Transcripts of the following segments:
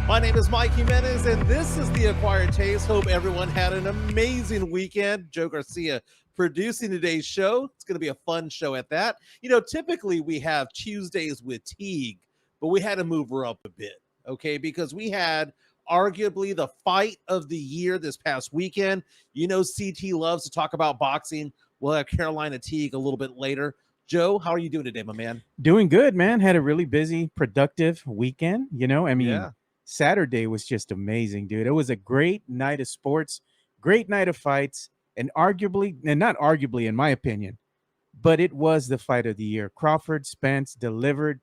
My name is Mike Jimenez, and this is The Acquired Taste. Hope everyone had an amazing weekend. Joe Garcia producing today's show. It's going to be a fun show at that. You know, typically we have Tuesdays with Teague, but we had to move her up a bit, okay? Because we had arguably the fight of the year this past weekend. You know, CT loves to talk about boxing. We'll have Carolina Teague a little bit later. Joe, how are you doing today, my man? Doing good, man. Had a really busy, productive weekend. Yeah. Saturday was just amazing, dude. It was a great night of sports, great night of fights, and not arguably, in my opinion, but it was the fight of the year. Crawford, Spence delivered,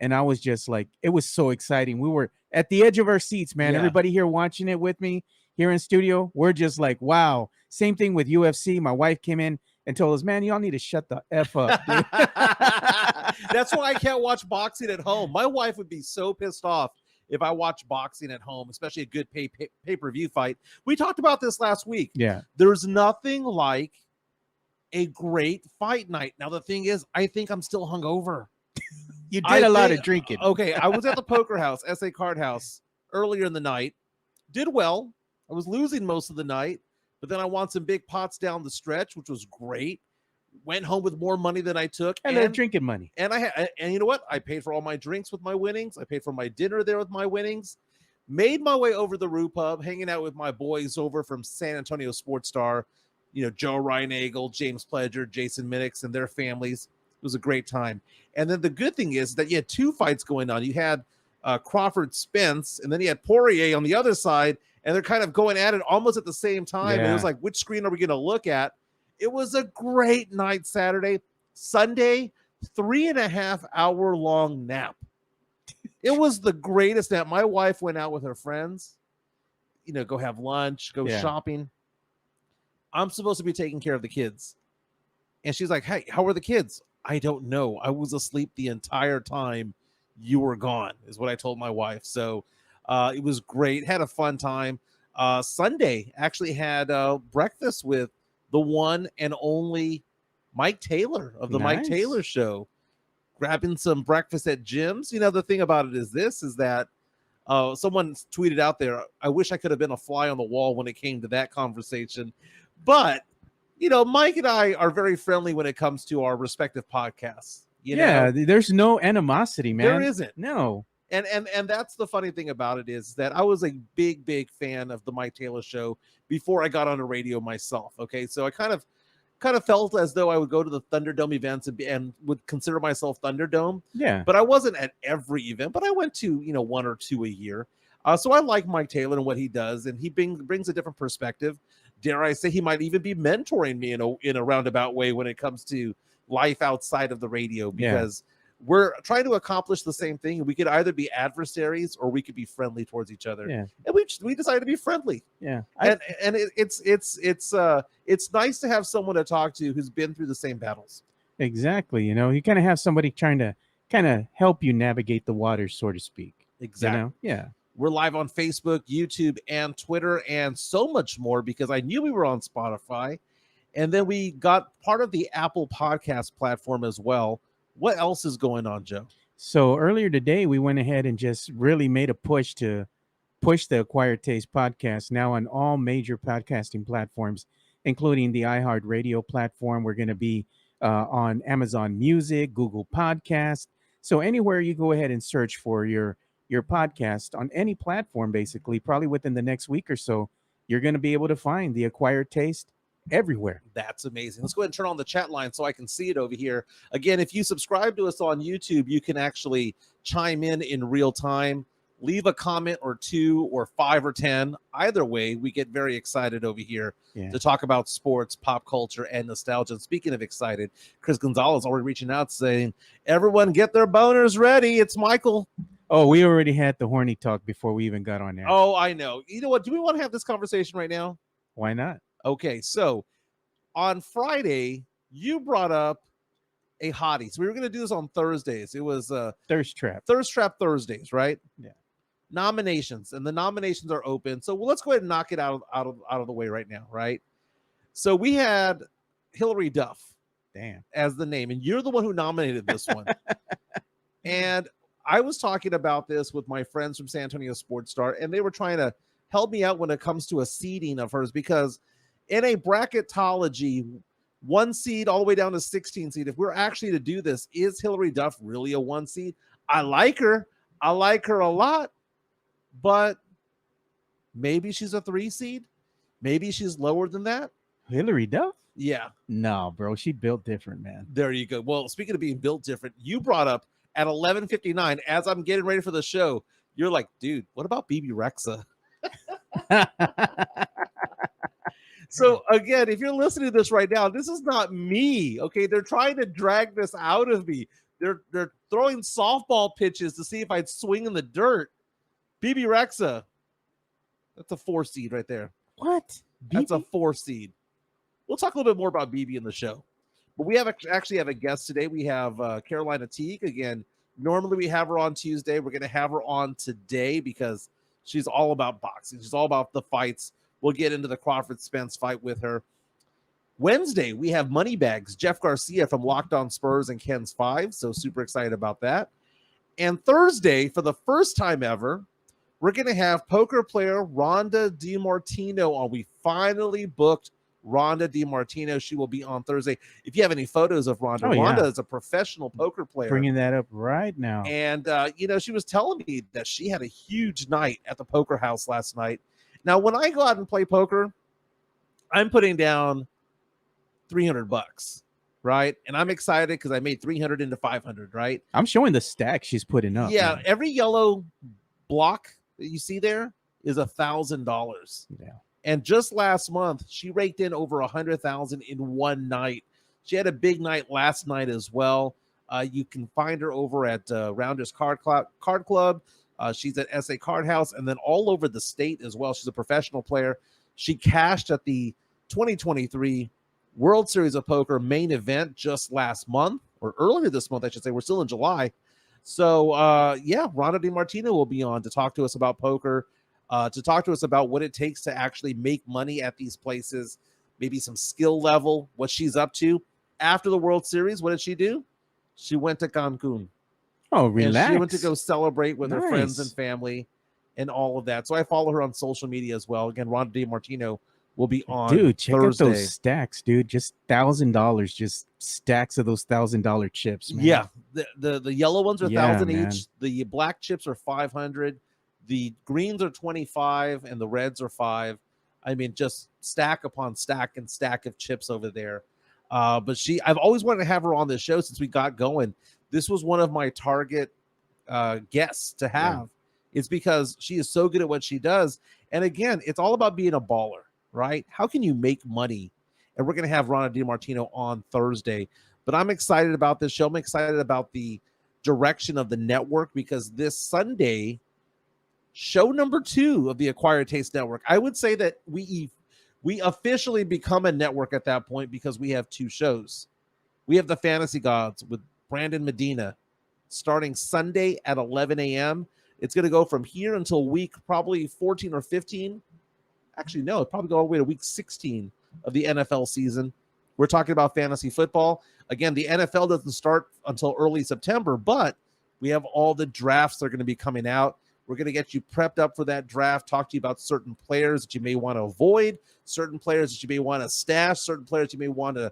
and I was just like, it was so exciting. We were at the edge of our seats, man. Yeah. Everybody here watching it with me here in studio, we're just like, wow. Same thing with UFC. My wife came in and told us, man, y'all need to shut the F up, dude. That's why I can't watch boxing at home. My wife would be so pissed off if I watch boxing at home, especially a good pay-per-view fight. We talked about this last week. Yeah. There's nothing like a great fight night. Now, the thing is, I think I'm still hungover. You did a lot of drinking. Okay, I was at the poker house, SA Card House, earlier in the night. Did well. I was losing most of the night, but then I won some big pots down the stretch, which was great. Went home with more money than I took. And drinking money. And and you know what? I paid for all my drinks with my winnings. I paid for my dinner there with my winnings. Made my way over to the Rue Pub, hanging out with my boys over from San Antonio Sports Star. You know, Joe Reinagel, James Pledger, Jason Minix, and their families. It was a great time. And then the good thing is that you had two fights going on. You had Crawford Spence, and then you had Poirier on the other side, and they're kind of going at it almost at the same time. And it was like, which screen are we going to look at? It was a great night Saturday. Sunday, 3.5 hour long nap. It was the greatest nap. My wife went out with her friends, you know, go have lunch, go shopping. I'm supposed to be taking care of the kids. And she's like, hey, how are the kids? I don't know. I was asleep the entire time you were gone, is what I told my wife. So it was great. Had a fun time. Sunday actually had breakfast with the one and only Mike Taylor of the Mike Taylor Show, grabbing some breakfast at Jim's. You know, the thing about it is that someone tweeted out there, I wish I could have been a fly on the wall when it came to that conversation. But, you know, Mike and I are very friendly when it comes to our respective podcasts. You know? There's no animosity, man. There isn't. No. And that's the funny thing about it is that I was a big fan of the Mike Taylor Show before I got on the radio myself. Okay, so I kind of felt as though I would go to the Thunderdome events and would consider myself Thunderdome. Yeah, but I wasn't at every event. But I went to, you know, one or two a year. So I like Mike Taylor and what he does, and he brings a different perspective. Dare I say, he might even be mentoring me in a roundabout way when it comes to life outside of the radio, because we're trying to accomplish the same thing. We could either be adversaries or we could be friendly towards each other. Yeah. And we decided to be friendly. Yeah. And it's nice to have someone to talk to who's been through the same battles. Exactly. You know, you kind of have somebody trying to kind of help you navigate the waters, so to speak. Exactly. You know? Yeah. We're live on Facebook, YouTube, and Twitter, and so much more, because I knew we were on Spotify. And then we got part of the Apple Podcast platform as well. What else is going on, Joe? So earlier today, we went ahead and just really made a push to push the Acquired Taste podcast now on all major podcasting platforms, including the iHeartRadio platform. We're going to be on Amazon Music, Google Podcast. So anywhere you go ahead and search for your podcast on any platform, basically, probably within the next week or so, you're going to be able to find the Acquired Taste everywhere. That's amazing. Let's go ahead and turn on the chat line so I can see it over here. Again, if you subscribe to us on YouTube, you can actually chime in real time, leave a comment or 2 or 5 or 10. Either way, we get very excited over here to talk about sports, pop culture, and nostalgia. And speaking of excited, Chris Gonzalez already reaching out saying, everyone get their boners ready. It's Michael. Oh, we already had the horny talk before we even got on there. Oh, I know. You know what? Do we want to have this conversation right now? Why not? Okay, so on Friday, you brought up a hottie. So we were going to do this on Thursdays. It was Thirst Trap Thursdays, right? Yeah. Nominations, and the nominations are open. So let's go ahead and knock it out of the way right now, right? So we had Hillary Duff, damn, as the name, and you're the one who nominated this one. And I was talking about this with my friends from San Antonio Sports Star, and they were trying to help me out when it comes to a seeding of hers, because in a bracketology, 1 seed all the way down to 16 seed, if we're actually to do this, is Hillary Duff really a 1 seed? I like her. I like her a lot, but maybe she's a 3 seed. Maybe she's lower than that. Hillary Duff? Yeah. No, bro. She built different, man. There you go. Well, speaking of being built different, you brought up at 11:59, as I'm getting ready for the show, you're like, dude, what about BB Rexa? So again, if you're listening to this right now, this is not me. Okay, they're trying to drag this out of me. They're throwing softball pitches to see if I'd swing in the dirt. BB Rexa, that's a 4 seed right there. What? That's a BB? 4 seed. We'll talk a little bit more about BB in the show, but we actually have a guest today. We have Carolina Teague again. Normally we have her on Tuesday. We're going to have her on today because she's all about boxing. She's all about the fights. We'll get into the Crawford Spence fight with her. Wednesday, we have Moneybags, Jeff Garcia from Locked On Spurs and Ken's 5. So super excited about that. And Thursday, for the first time ever, we're going to have poker player Rhonda DiMartino on. We finally booked Rhonda DiMartino. She will be on Thursday. If you have any photos of Rhonda, Rhonda is a professional poker player. Bringing that up right now. And, she was telling me that she had a huge night at the poker house last night. Now, when I go out and play poker, I'm putting down $300, right? And I'm excited because I made 300 into 500, right? I'm showing the stack she's putting up. Yeah, man. every yellow block that you see there is $1,000. Yeah. And just last month, she raked in over 100,000 in one night. She had a big night last night as well. You can find her over at Rounders Card Club. She's at SA Card House, and then all over the state as well. She's a professional player. She cashed at the 2023 World Series of Poker main event just last month, or earlier this month, I should say. We're still in July. So, Rhonda DiMartino will be on to talk to us about poker, to talk to us about what it takes to actually make money at these places, maybe some skill level, what she's up to. After the World Series, what did she do? She went to Cancun. Oh, relax. And she went to go celebrate with her friends and Nice. family and all of that. So I follow her on social media as well. Again, Rhonda DiMartino will be on Dude, check Thursday. out those stacks, dude. Just $1,000, just stacks of those $1,000 chips, man. Yeah, the yellow ones are Yeah, 1,000 man. each. The black chips are 500. The greens are 25, and the reds are 5. I mean, just stack upon stack and stack of chips over there. But I've always wanted to have her on this show since we got going. This was one of my target guests to have. Yeah. It's because she is so good at what she does. And again, it's all about being a baller, right? How can you make money? And we're going to have Rhonda DiMartino on Thursday. But I'm excited about this show. I'm excited about the direction of the network because this Sunday, show number 2 of the Acquired Taste Network, I would say that we officially become a network at that point because we have 2 shows. We have the Fantasy Gods with Brandon Medina starting Sunday at 11 a.m. It's going to go from here until week probably 14 or 15. Actually, no, it'll probably go all the way to week 16 of the NFL season. We're talking about fantasy football. Again, the NFL doesn't start until early September, but we have all the drafts that are going to be coming out. We're going to get you prepped up for that draft, talk to you about certain players that you may want to avoid, certain players that you may want to stash, certain players you may want to,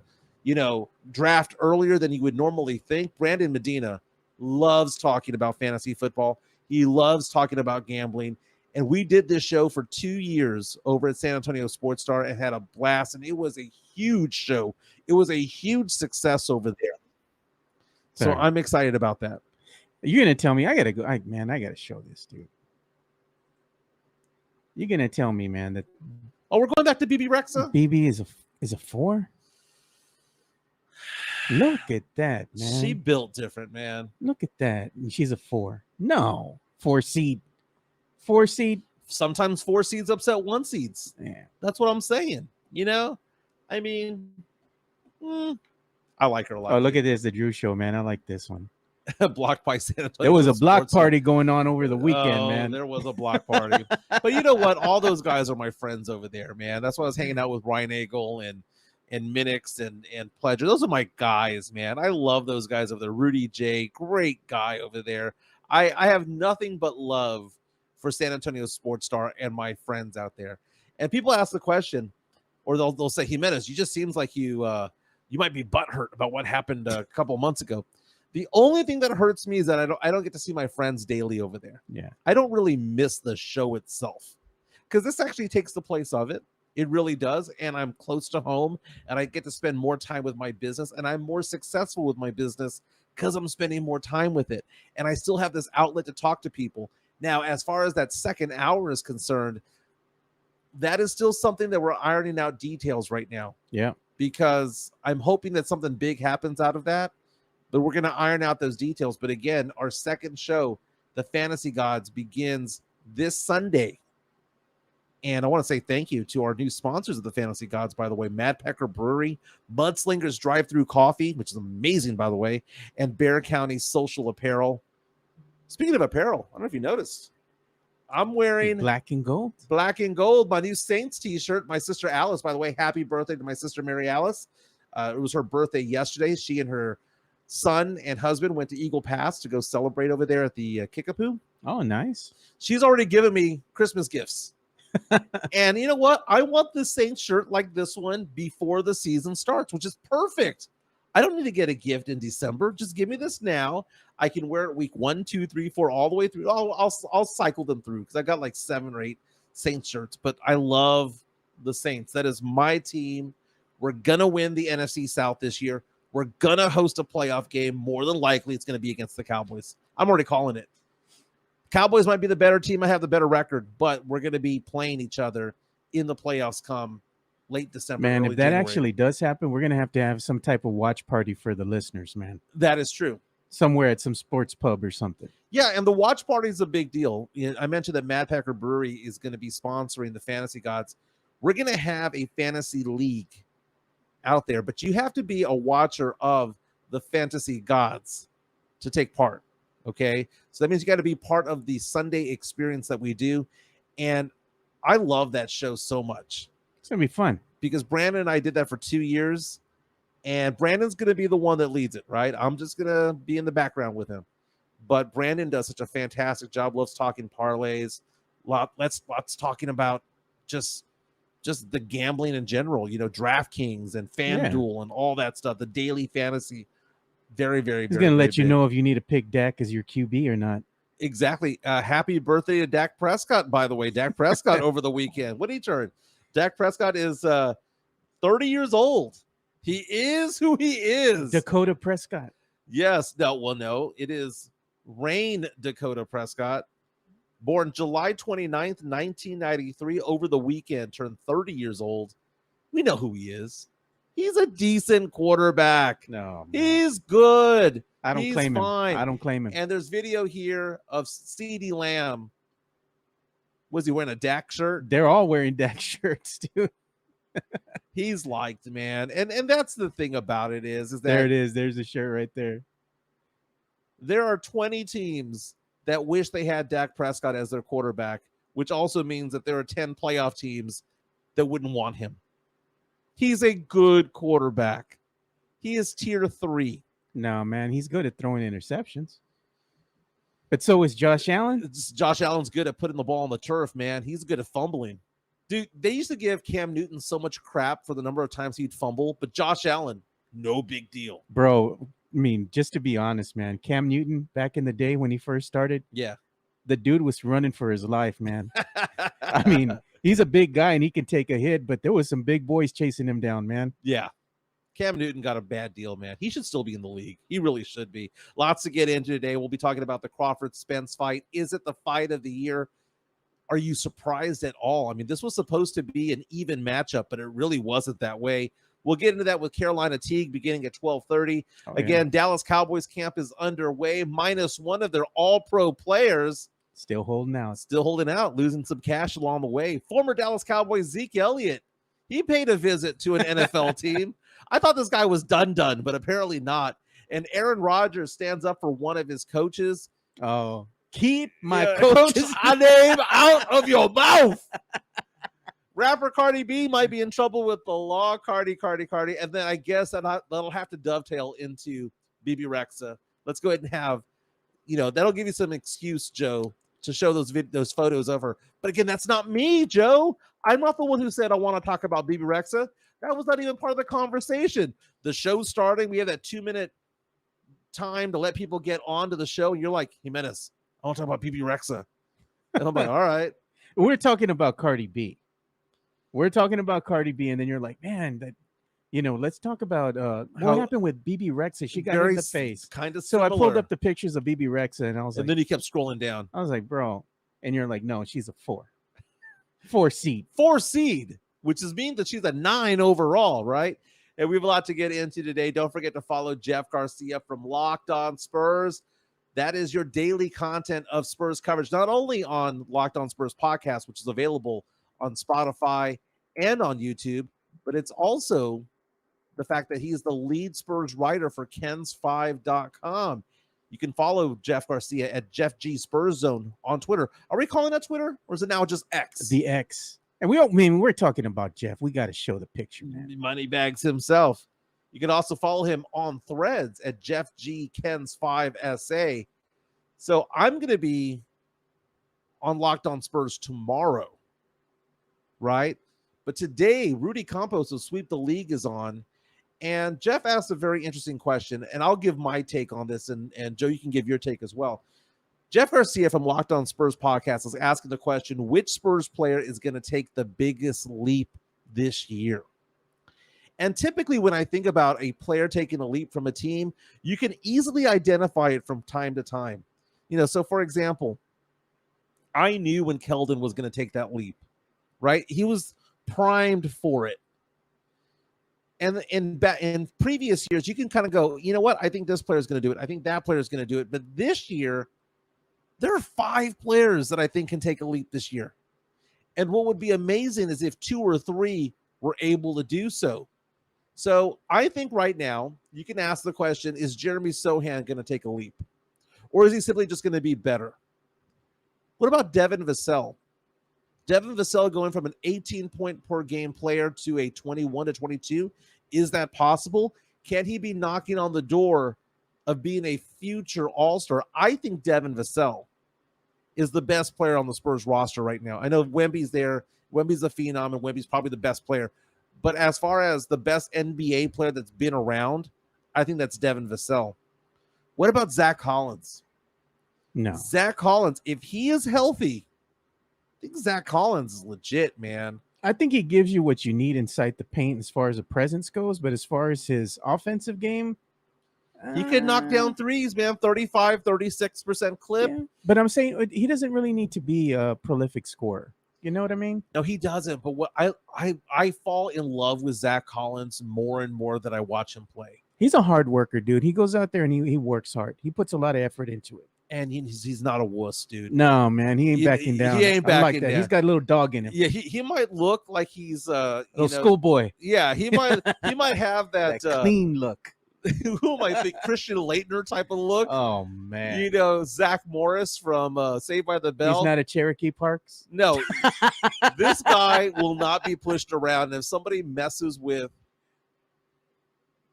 draft earlier than you would normally think. Brandon Medina loves talking about fantasy football. He loves talking about gambling. And we did this show for 2 years over at San Antonio Sports Star and had a blast. And it was a huge show. It was a huge success over there. So Sorry. I'm excited about that. You're going to tell me, I got to go. I got to show this, dude. You're going to tell me, man, that. Oh, we're going back to BB Rexa? BB is a 4? Look at that, man. She built different, man. Look at that. She's a 4. No. 4 seed. 4 seed. Sometimes 4 seeds upset 1 seeds. Yeah. That's what I'm saying. I mean, I like her a lot. Oh, look at this. The Drew Show, man. I like this one. Block by San Antonio. There was a block party going on over the weekend, man. There was a block party. But you know what? All those guys are my friends over there, man. That's why I was hanging out with Ryan Eagle and Minix and Pledger. Those are my guys, man. I love those guys over there. Rudy J, great guy over there. I have nothing but love for San Antonio Sports Star and my friends out there. And people ask the question, or they'll say, Jimenez, you just seems like you might be butthurt about what happened a couple months ago. The only thing that hurts me is that I don't get to see my friends daily over there. Yeah. I don't really miss the show itself because this actually takes the place of it. It really does. And I'm close to home and I get to spend more time with my business, and I'm more successful with my business because I'm spending more time with it. And I still have this outlet to talk to people. Now, as far as that second hour is concerned, that is still something that we're ironing out details right now. Yeah. Because I'm hoping that something big happens out of that, but we're going to iron out those details. But again, our second show, The Fantasy Gods, begins this Sunday. And I want to say thank you to our new sponsors of The Fantasy Gods, by the way, Mad Pecker Brewery, Mudslingers Drive-Thru Coffee, which is amazing, by the way, and Bear County Social Apparel. Speaking of apparel, I don't know if you noticed, I'm wearing black and gold, my new Saints t-shirt. My sister Alice, by the way, happy birthday to my sister Mary Alice. It was her birthday yesterday. She and her son and husband went to Eagle Pass to go celebrate over there at the Kickapoo. Oh, nice. She's already given me Christmas gifts. And you know what? I want the Saints shirt like this one before the season starts, which is perfect. I don't need to get a gift in December. Just give me this now. I can wear it week 1, 2, 3, 4, all the way through. I'll cycle them through because I got like 7 or 8 Saints shirts. But I love the Saints. That is my team. We're gonna win the NFC South this year. We're gonna host a playoff game. More than likely, it's gonna be against the Cowboys. I'm already calling it. Cowboys might be the better team. I have the better record, but we're gonna be playing each other in the playoffs come late December. Man, if that January. actually does happen, we're gonna have some type of watch party for the listeners, man. That is true. Somewhere at some sports pub or something. Yeah, and the watch party is a big deal. I mentioned that Mad Packer Brewery is going to be sponsoring the Fantasy Gods. We're going to have a fantasy league out there, but you have to be a watcher of the Fantasy Gods to take part. Okay, so that means you got to be part of the Sunday experience that we do, and I love that show so much. It's gonna be fun because Brandon and I did that for 2 years. And Brandon's going to be the one that leads it, right? I'm just going to be in the background with him. But Brandon does such a fantastic job. Loves talking parlays. Lots talking about just the gambling in general, DraftKings and FanDuel and all that stuff, the daily fantasy. Very, very, He's going to let you know if you need to pick Dak as your QB or not. Exactly. Happy birthday to Dak Prescott, by the way. Dak Prescott over the weekend. What did he turn? Dak Prescott is 30 years old. He is who he is. Dakota Prescott. Yes. No. It is Rain Dakota Prescott. Born July 29th, 1993. Over the weekend, turned 30 years old. We know who he is. He's a decent quarterback. No, man. He's good. I don't claim him. Fine. I don't claim him. And there's video here of CeeDee Lamb. Was he wearing a Dak shirt? They're all wearing Dak shirts, dude. He's liked, man. And that's the thing about it is that there it is. There's a shirt right there. There are 20 teams that wish they had Dak Prescott as their quarterback, which also means that there are 10 playoff teams that wouldn't want him. He's a good quarterback. He is tier 3. No, man, he's good at throwing interceptions. But so is Josh Allen. Josh Allen's good at putting the ball on the turf, man. He's good at fumbling. Dude, they used to give Cam Newton so much crap for the number of times he'd fumble, but Josh Allen, no big deal. Bro, I mean, just to be honest, man, Cam Newton, back in the day when he first started, yeah, the dude was running for his life, man. I mean, he's a big guy and he can take a hit, but there was some big boys chasing him down, man. Yeah. Cam Newton got a bad deal, man. He should still be in the league. He really should be. Lots to get into today. We'll be talking about the Crawford Spence fight. Is it the fight of the year? Are you surprised at all? I mean, this was supposed to be an even matchup, but it really wasn't that way. We'll get into that with Carolina Teague beginning at 12:30. Again, Dallas Cowboys camp is underway. Minus one of their all-pro players. Still holding out. Losing some cash along the way. Former Dallas Cowboys Zeke Elliott. He paid a visit to an NFL team. I thought this guy was done, but apparently not. And Aaron Rodgers stands up for one of his coaches. Oh, keep my coach's name out of your mouth. Rapper CardiB might be in trouble with the law. Cardi. And then I guess that'll have to dovetail into BB Rexa. Let's go ahead and have that'll give you some excuse, Joe, to show those photos of her. But again, that's not me, Joe. I'm not the one who said I want to talk about Bibi Rexha. That was not even part of the conversation. The show's starting. We have that 2-minute time to let people get onto the show. And you're like, Jimenez, I want to talk about Bibi Rexha. And I'm like, all right. We're talking about CardiB. And then you're like, man, that let's talk about what happened with Bibi Rexha. She got hit in the face. Kind of So similar. I pulled up the pictures of Bibi Rexha, and I was and then you kept scrolling down. I was like, bro. And you're like, no, she's a 4 seed. 4 seed, which means that she's a 9 overall, right? And we have a lot to get into today. Don't forget to follow Jeff Garcia from Locked On Spurs. That is your daily content of Spurs coverage, not only on Locked On Spurs podcast, which is available on Spotify and on YouTube, but it's also the fact that he's the lead Spurs writer for Kens5.com. You can follow Jeff Garcia at Jeff G Spurs Zone on Twitter. Are we calling that Twitter, or is it now just X? The X. And we're talking about Jeff. We got to show the picture, man. Moneybags himself. You can also follow him on Threads at Jeff G Kens5 SA. So I'm going to be on Locked On Spurs tomorrow, right? But today, Rudy Campos of Sweep the League is on. And Jeff asked a very interesting question, and I'll give my take on this, and Joe, you can give your take as well. Jeff Garcia from Locked On Spurs podcast is asking the question, which Spurs player is going to take the biggest leap this year? And typically when I think about a player taking a leap from a team, you can easily identify it from time to time. So for example, I knew when Keldon was going to take that leap, right? He was primed for it. And in previous years, you can kind of go, you know what? I think this player is going to do it. I think that player is going to do it. But this year, there are 5 players that I think can take a leap this year. And what would be amazing is if 2 or 3 were able to do so. So I think right now, you can ask the question, is Jeremy Sohan going to take a leap? Or is he simply just going to be better? What about Devin Vassell? Devin Vassell going from an 18-point per game player to a 21 to 22. Is that possible? Can he be knocking on the door of being a future All-Star? I think Devin Vassell is the best player on the Spurs roster right now. I know Wemby's there. Wemby's a phenom, and Wemby's probably the best player. But as far as the best NBA player that's been around, I think that's Devin Vassell. What about Zach Collins? No. Zach Collins, if he is healthy, I think Zach Collins is legit, man. I think he gives you what you need inside the paint as far as a presence goes, but as far as his offensive game, he could knock down threes, man. 35, 36% clip. Yeah. But I'm saying he doesn't really need to be a prolific scorer. You know what I mean? No, he doesn't. But what I fall in love with Zach Collins more and more that I watch him play. He's a hard worker, dude. He goes out there and he works hard. He puts a lot of effort into it. And he's not a wuss, dude. No, man, he ain't backing down. He ain't backing down. He's got a little dog in him. Yeah, he might look like he's little schoolboy. Yeah, he might have that clean look. Who am I think? Christian Laettner type of look. Oh man. Zach Morris from Saved by the Bell. He's not a Cherokee Parks. No. This guy will not be pushed around. If somebody messes with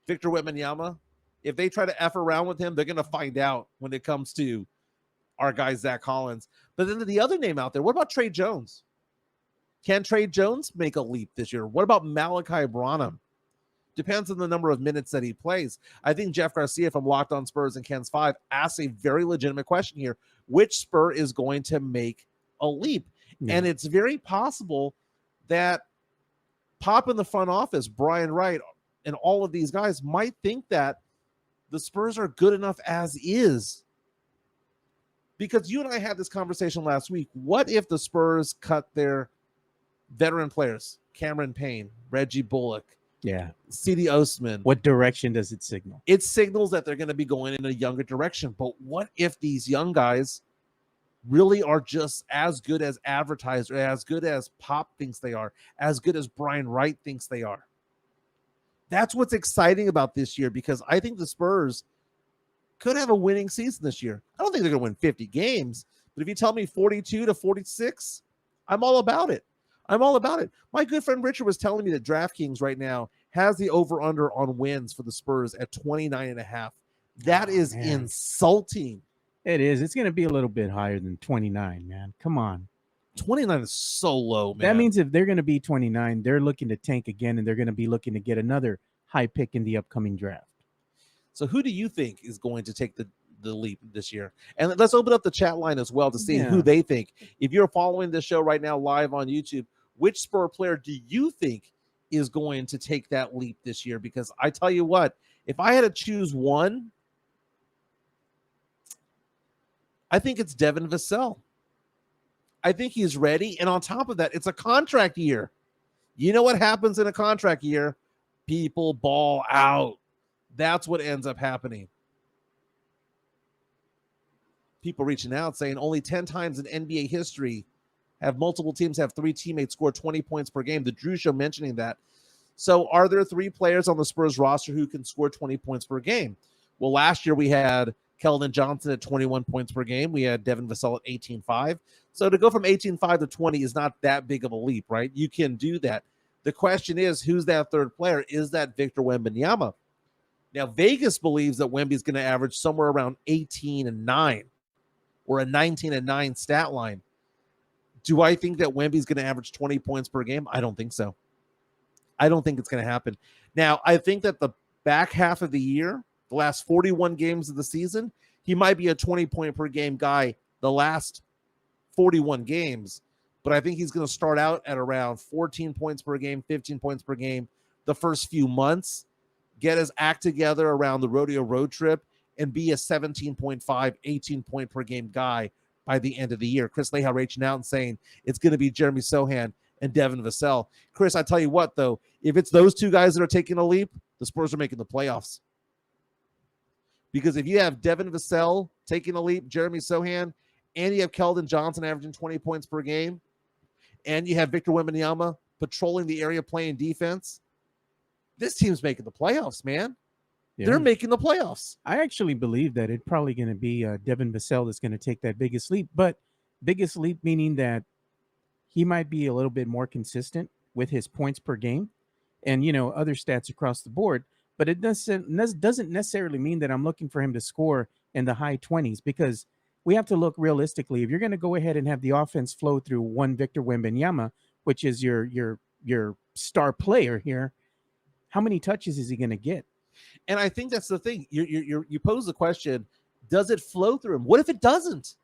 Victor Wembanyama, if they try to F around with him, they're going to find out when it comes to our guy, Zach Collins. But then the other name out there, what about Trey Jones? Can Trey Jones make a leap this year? What about Malachi Branham? Depends on the number of minutes that he plays. I think Jeff Garcia from Locked On Spurs and Ken's 5 asks a very legitimate question here. Which Spur is going to make a leap? Yeah. And it's very possible that Pop in the front office, Brian Wright, and all of these guys might think that the Spurs are good enough as is. Because you and I had this conversation last week. What if the Spurs cut their veteran players? Cameron Payne, Reggie Bullock, C.D. Osman. What direction does it signal? It signals that they're going to be going in a younger direction. But what if these young guys really are just as good as advertised, or as good as Pop thinks they are, as good as Brian Wright thinks they are? That's what's exciting about this year, because I think the Spurs could have a winning season this year. I don't think they're going to win 50 games, but if you tell me 42 to 46, I'm all about it. I'm all about it. My good friend Richard was telling me that DraftKings right now has the over-under on wins for the Spurs at 29.5. That is insulting. It is. It's going to be a little bit higher than 29, man. Come on. 29 is so low, man. That means if they're going to be 29, they're looking to tank again, and they're going to be looking to get another high pick in the upcoming draft. So who do you think is going to take the leap this year? And let's open up the chat line as well to see who they think. If you're following this show right now live on YouTube, which Spur player do you think is going to take that leap this year? Because I tell you what, if I had to choose one, I think it's Devin Vassell. I think he's ready. And on top of that, it's a contract year. You know what happens in a contract year? People ball out. That's what ends up happening. People reaching out saying only 10 times in NBA history have multiple teams have 3 teammates score 20 points per game. The Drew Show mentioning that. So are there 3 players on the Spurs roster who can score 20 points per game? Well, last year we had Keldon Johnson at 21 points per game. We had Devin Vassell at 18.5. So to go from 18.5 to 20 is not that big of a leap, right? You can do that. The question is, who's that third player? Is that Victor Wembanyama? Now, Vegas believes that Wemby's going to average somewhere around 18-9 or a 19-9 stat line. Do I think that Wemby's going to average 20 points per game? I don't think so. I don't think it's going to happen. Now, I think that the back half of the year, the last 41 games of the season, he might be a 20-point per game guy the last 41 games, but I think he's going to start out at around 14 points per game, 15 points per game the first few months, get his act together around the rodeo road trip, and be a 17.5, 18-point per game guy by the end of the year. Chris Leha reaching out and saying it's going to be Jeremy Sohan and Devin Vassell. Chris, I tell you what, though, if it's those 2 guys that are taking a leap, the Spurs are making the playoffs. Because if you have Devin Vassell taking a leap, Jeremy Sohan, and you have Keldon Johnson averaging 20 points per game, and you have Victor Wembanyama patrolling the area playing defense, this team's making the playoffs, man. Yeah. They're making the playoffs. I actually believe that it's probably going to be Devin Vassell that's going to take that biggest leap, but biggest leap meaning that he might be a little bit more consistent with his points per game and, other stats across the board. But it doesn't necessarily mean that I'm looking for him to score in the high 20s, because we have to look realistically. If you're going to go ahead and have the offense flow through one Victor Wembanyama, which is your star player here, how many touches is he going to get? And I think that's the thing. You pose the question, does it flow through him? What if it doesn't?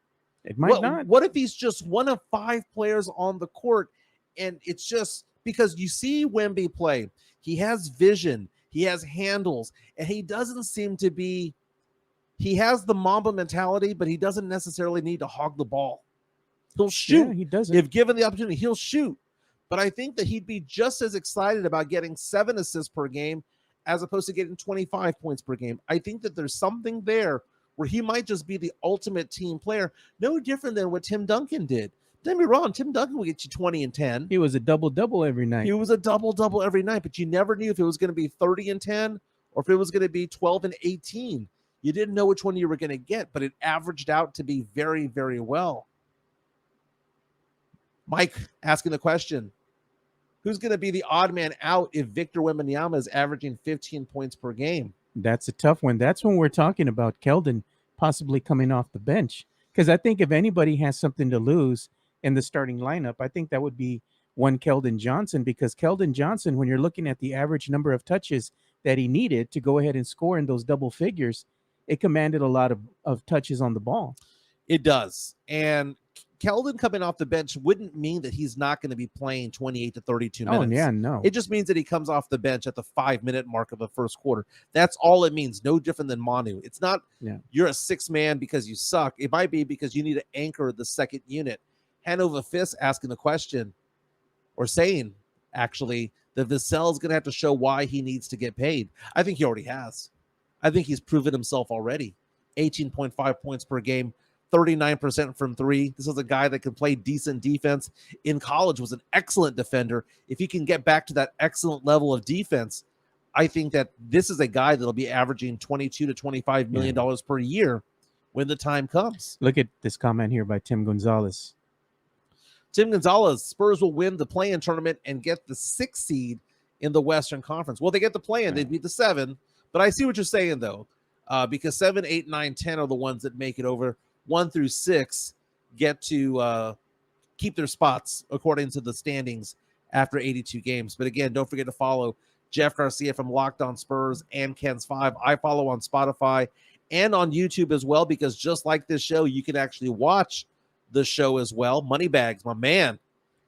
It might not. What if he's just one of 5 players on the court, and it's just because you see Wemby play, he has vision, he has handles, and he doesn't seem to be – he has the Mamba mentality, but he doesn't necessarily need to hog the ball. He'll shoot. Yeah, he doesn't. If given the opportunity, he'll shoot. But I think that he'd be just as excited about getting 7 assists per game as opposed to getting 25 points per game. I think that there's something there where he might just be the ultimate team player, no different than what Tim Duncan did. Don't be wrong, Tim Duncan will get you 20 and 10. He was a double-double every night. He was a double-double every night, but you never knew if it was going to be 30 and 10 or if it was going to be 12 and 18. You didn't know which one you were going to get, but it averaged out to be very, very well. Mike asking the question, who's going to be the odd man out if Victor Wembanyama is averaging 15 points per game? That's a tough one. That's when we're talking about Keldon possibly coming off the bench. Because I think if anybody has something to lose in the starting lineup, I think that would be one Keldon Johnson, because Keldon Johnson, when you're looking at the average number of touches that he needed to go ahead and score in those double figures, it commanded a lot of touches on the ball. It does. And Keldon coming off the bench wouldn't mean that he's not going to be playing 28 to 32 minutes. Oh, yeah, no. It just means that he comes off the bench at the 5-minute mark of the first quarter. That's all it means. No different than Manu. It's not you're a 6-man because you suck. It might be because you need to anchor the second unit. Hanover Fist asking the question, or saying, actually, that Vassell is going to have to show why he needs to get paid. I think he already has. I think he's proven himself already. 18.5 points per game. 39% from 3. This is a guy that can play decent defense. In college was an excellent defender. If he can get back to that excellent level of defense, I think that this is a guy that'll be averaging $22 to $25 million per year when the time comes. Look at this comment here by Tim Gonzalez. Tim Gonzalez, Spurs will win the play-in tournament and get the 6th seed in the Western Conference. Well, they get the play-in. They beat the 7. But I see what you're saying, though, because 7, 8, 9, 10 are the ones that make it over. 1 through 6 get to keep their spots according to the standings after 82 games. But again, don't forget to follow Jeff Garcia from Locked On Spurs and Ken's 5. I follow on Spotify and on YouTube as well, because just like this show, you can actually watch the show as well. Moneybags, my man.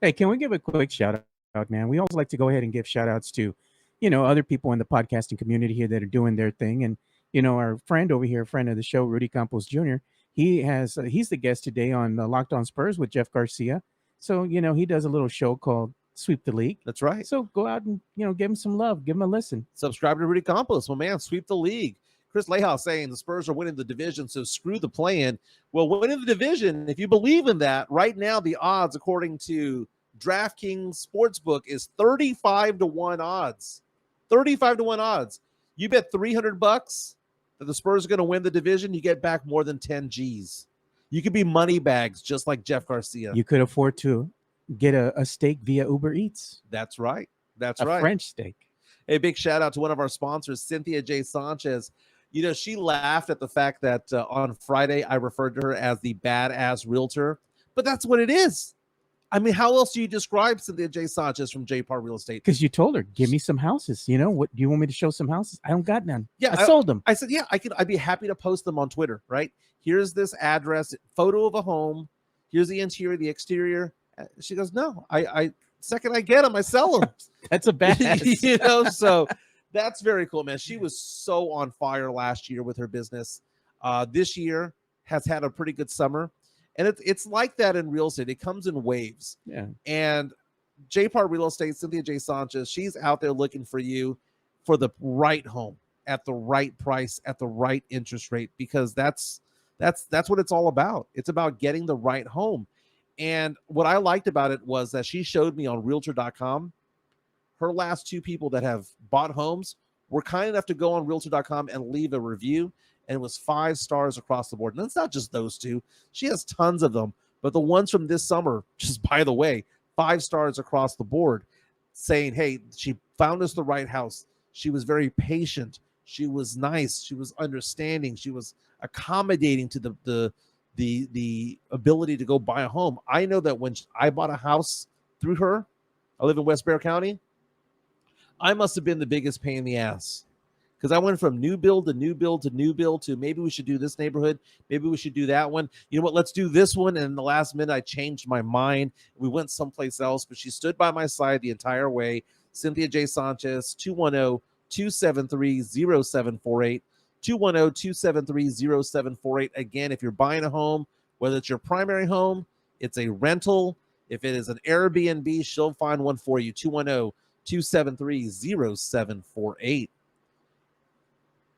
Hey, can we give a quick shout out, man? We always like to go ahead and give shout outs to, other people in the podcasting community here that are doing their thing. And, our friend over here, friend of the show, Rudy Campos Jr., he's the guest today on Locked On Spurs with Jeff Garcia. So, he does a little show called Sweep the League. That's right. So go out and, give him some love, give him a listen. Subscribe to Rudy Campos, my man. Sweep the league. Chris Lehouse saying the Spurs are winning the division, so screw the play-in. Well, winning the division, if you believe in that, right now the odds, according to DraftKings Sportsbook, is 35-1 odds. 35-1 odds. You bet $300 that the Spurs are going to win the division, you get back more than 10 G's. You could be money bags just like Jeff Garcia. You could afford to get a steak via Uber Eats. That's right. That's a right. French steak. A big shout out to one of our sponsors, Cynthia J. Sanchez. She laughed at the fact that on Friday I referred to her as the badass realtor, but that's what it is. I mean, how else do you describe Cynthia J. Sanchez from J. Parr Real Estate? Because you told her, give me some houses. What do you want me to show some houses? I don't got none. Yeah, I sold them. I said, yeah, I'd be happy to post them on Twitter, right? Here's this address, photo of a home. Here's the interior, the exterior. She goes, no, I second I get them, I sell them. That's a badass. So that's very cool, man. She was so on fire last year with her business. This year has had a pretty good summer. And it's like that in real estate. It comes in waves. Yeah. And J. Parr Real Estate, Cynthia J. Sanchez, she's out there looking for you for the right home at the right price, at the right interest rate, because that's what it's all about. It's about getting the right home. And what I liked about it was that she showed me on Realtor.com, her last 2 people that have bought homes were kind enough to go on Realtor.com and leave a review. And it was 5 stars across the board. And it's not just those 2. She has tons of them. But the ones from this summer, just by the way, 5 stars across the board, saying, hey, she found us the right house. She was very patient. She was nice. She was understanding. She was accommodating to the ability to go buy a home. I know that when I bought a house through her, I live in West Bexar County, I must have been the biggest pain in the ass. Because I went from new build to new build to new build to maybe we should do this neighborhood. Maybe we should do that one. You know what? Let's do this one. And in the last minute, I changed my mind. We went someplace else, but she stood by my side the entire way. Cynthia J. Sanchez, 210-273-0748. 210-273-0748. Again, if you're buying a home, whether it's your primary home, it's a rental. If it is an Airbnb, she'll find one for you. 210-273-0748.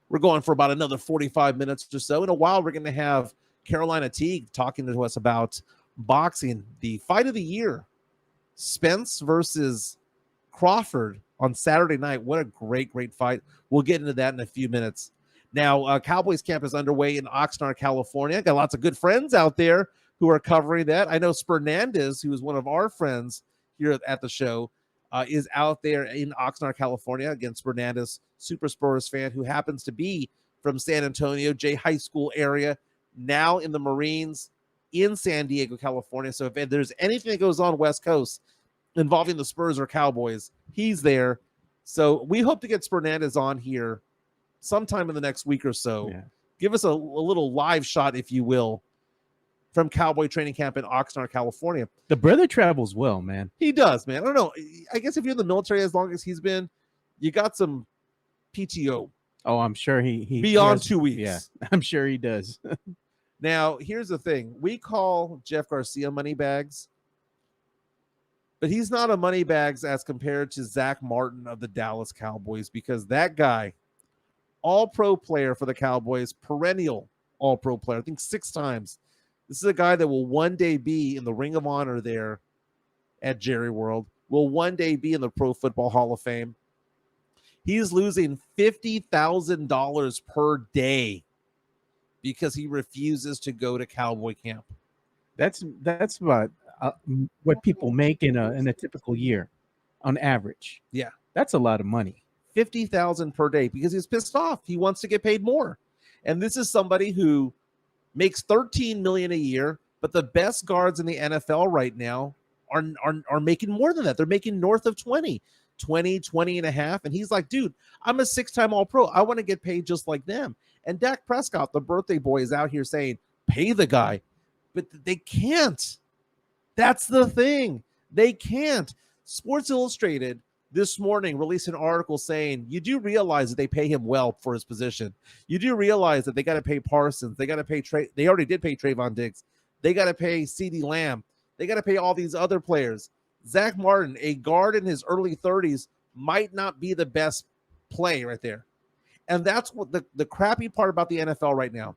We're going for about another 45 minutes or so. In a while, we're going to have Carolina Teague talking to us about boxing, the fight of the year, Spence versus Crawford on Saturday night. What a great fight. We'll get into that in a few minutes. Now, Cowboys camp is underway in Oxnard, California. Got lots of good friends out there who are covering that. I know Spernandez, who is one of our friends here at the show, is out there in Oxnard, California. Again, Spernandez, super Spurs fan who happens to be from San Antonio, J High School area, now in the Marines in San Diego, California. So if there's anything that goes on West Coast involving the Spurs or Cowboys, he's there. So we hope to get Spernandez on here sometime in the next week or so. Yeah. Give us a little live shot, if you will, from Cowboy training camp in Oxnard, California. The brother travels well, man. He does, man. I don't know. I guess if you're in the military as long as he's been, you got some PTO. Oh, I'm sure he beyond has, 2 weeks. Yeah, I'm sure he does. Now, here's the thing. We call Jeff Garcia Moneybags, but he's not a Moneybags as compared to Zach Martin of the Dallas Cowboys, because that guy, all-pro player for the Cowboys, perennial all-pro player, I think 6 times. This is a guy that will one day be in the Ring of Honor there at Jerry World, will one day be in the Pro Football Hall of Fame. He's losing $50,000 per day because he refuses to go to Cowboy camp. That's about what people make in a typical year on average. Yeah. That's a lot of money. $50,000 per day because he's pissed off. He wants to get paid more. And this is somebody who makes $13 million a year, but the best guards in the NFL right now are making more than that. They're making north of 20 and a half. And he's like, dude, I'm a 6-time All-Pro. I want to get paid just like them. And Dak Prescott, the birthday boy, is out here saying, pay the guy. But they can't. That's the thing. They can't. Sports Illustrated this morning released an article saying, you do realize that they pay him well for his position. You do realize that they got to pay Parsons. They got to pay they already did pay Trayvon Diggs. They got to pay CeeDee Lamb. They got to pay all these other players. Zach Martin, a guard in his early 30s, might not be the best play right there. And that's what the crappy part about the NFL right now.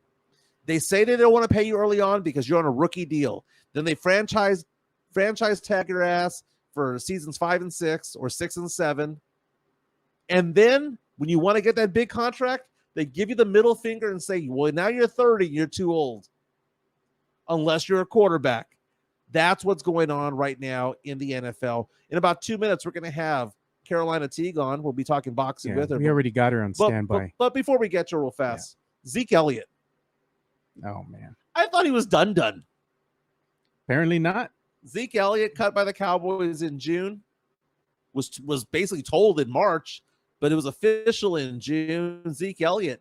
They say they don't want to pay you early on because you're on a rookie deal. Then they franchise tag your ass for seasons 5 and 6 or 6 and 7. And then when you want to get that big contract, they give you the middle finger and say, well, now you're 30, you're too old. Unless you're a quarterback. That's what's going on right now in the NFL. In about 2 minutes, we're going to have Carolina Teague on. We'll be talking boxing with her. We already got her on standby. But before we get to her real fast, Zeke Elliott. Oh, man. I thought he was done. Apparently not. Zeke Elliott, cut by the Cowboys in June, was basically told in March, but it was official in June. Zeke Elliott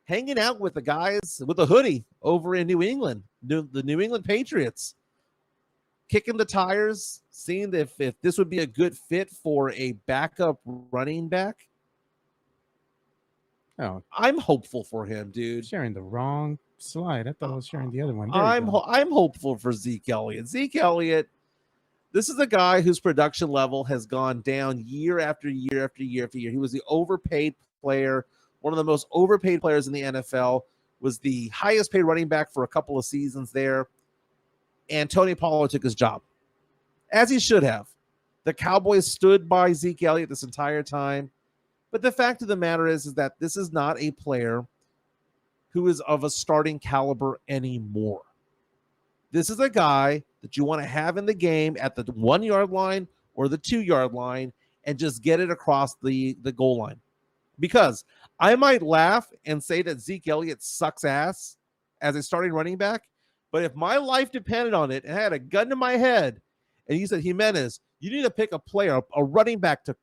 hanging out with the guys with a hoodie over in New England, the New England Patriots, kicking the tires, seeing if this would be a good fit for a backup running back. Oh, I'm hopeful for him, dude. Sharing the wrong slide. I thought I was sharing the other one. I'm hopeful for Zeke Elliott. Zeke Elliott, this is a guy whose production level has gone down year after year after year after year. He was the overpaid player, one of the most overpaid players in the NFL, was the highest paid running back for a couple of seasons there. And Tony Pollard took his job, as he should have. The Cowboys stood by Zeke Elliott this entire time. But the fact of the matter is that this is not a player who is of a starting caliber anymore. This is a guy that you want to have in the game at the 1 yard line or the 2 yard line and just get it across the goal line. Because I might laugh and say that Zeke Elliott sucks ass as a starting running back, but if my life depended on it and I had a gun to my head and you said, Jimenez, you need to pick a player, a running back to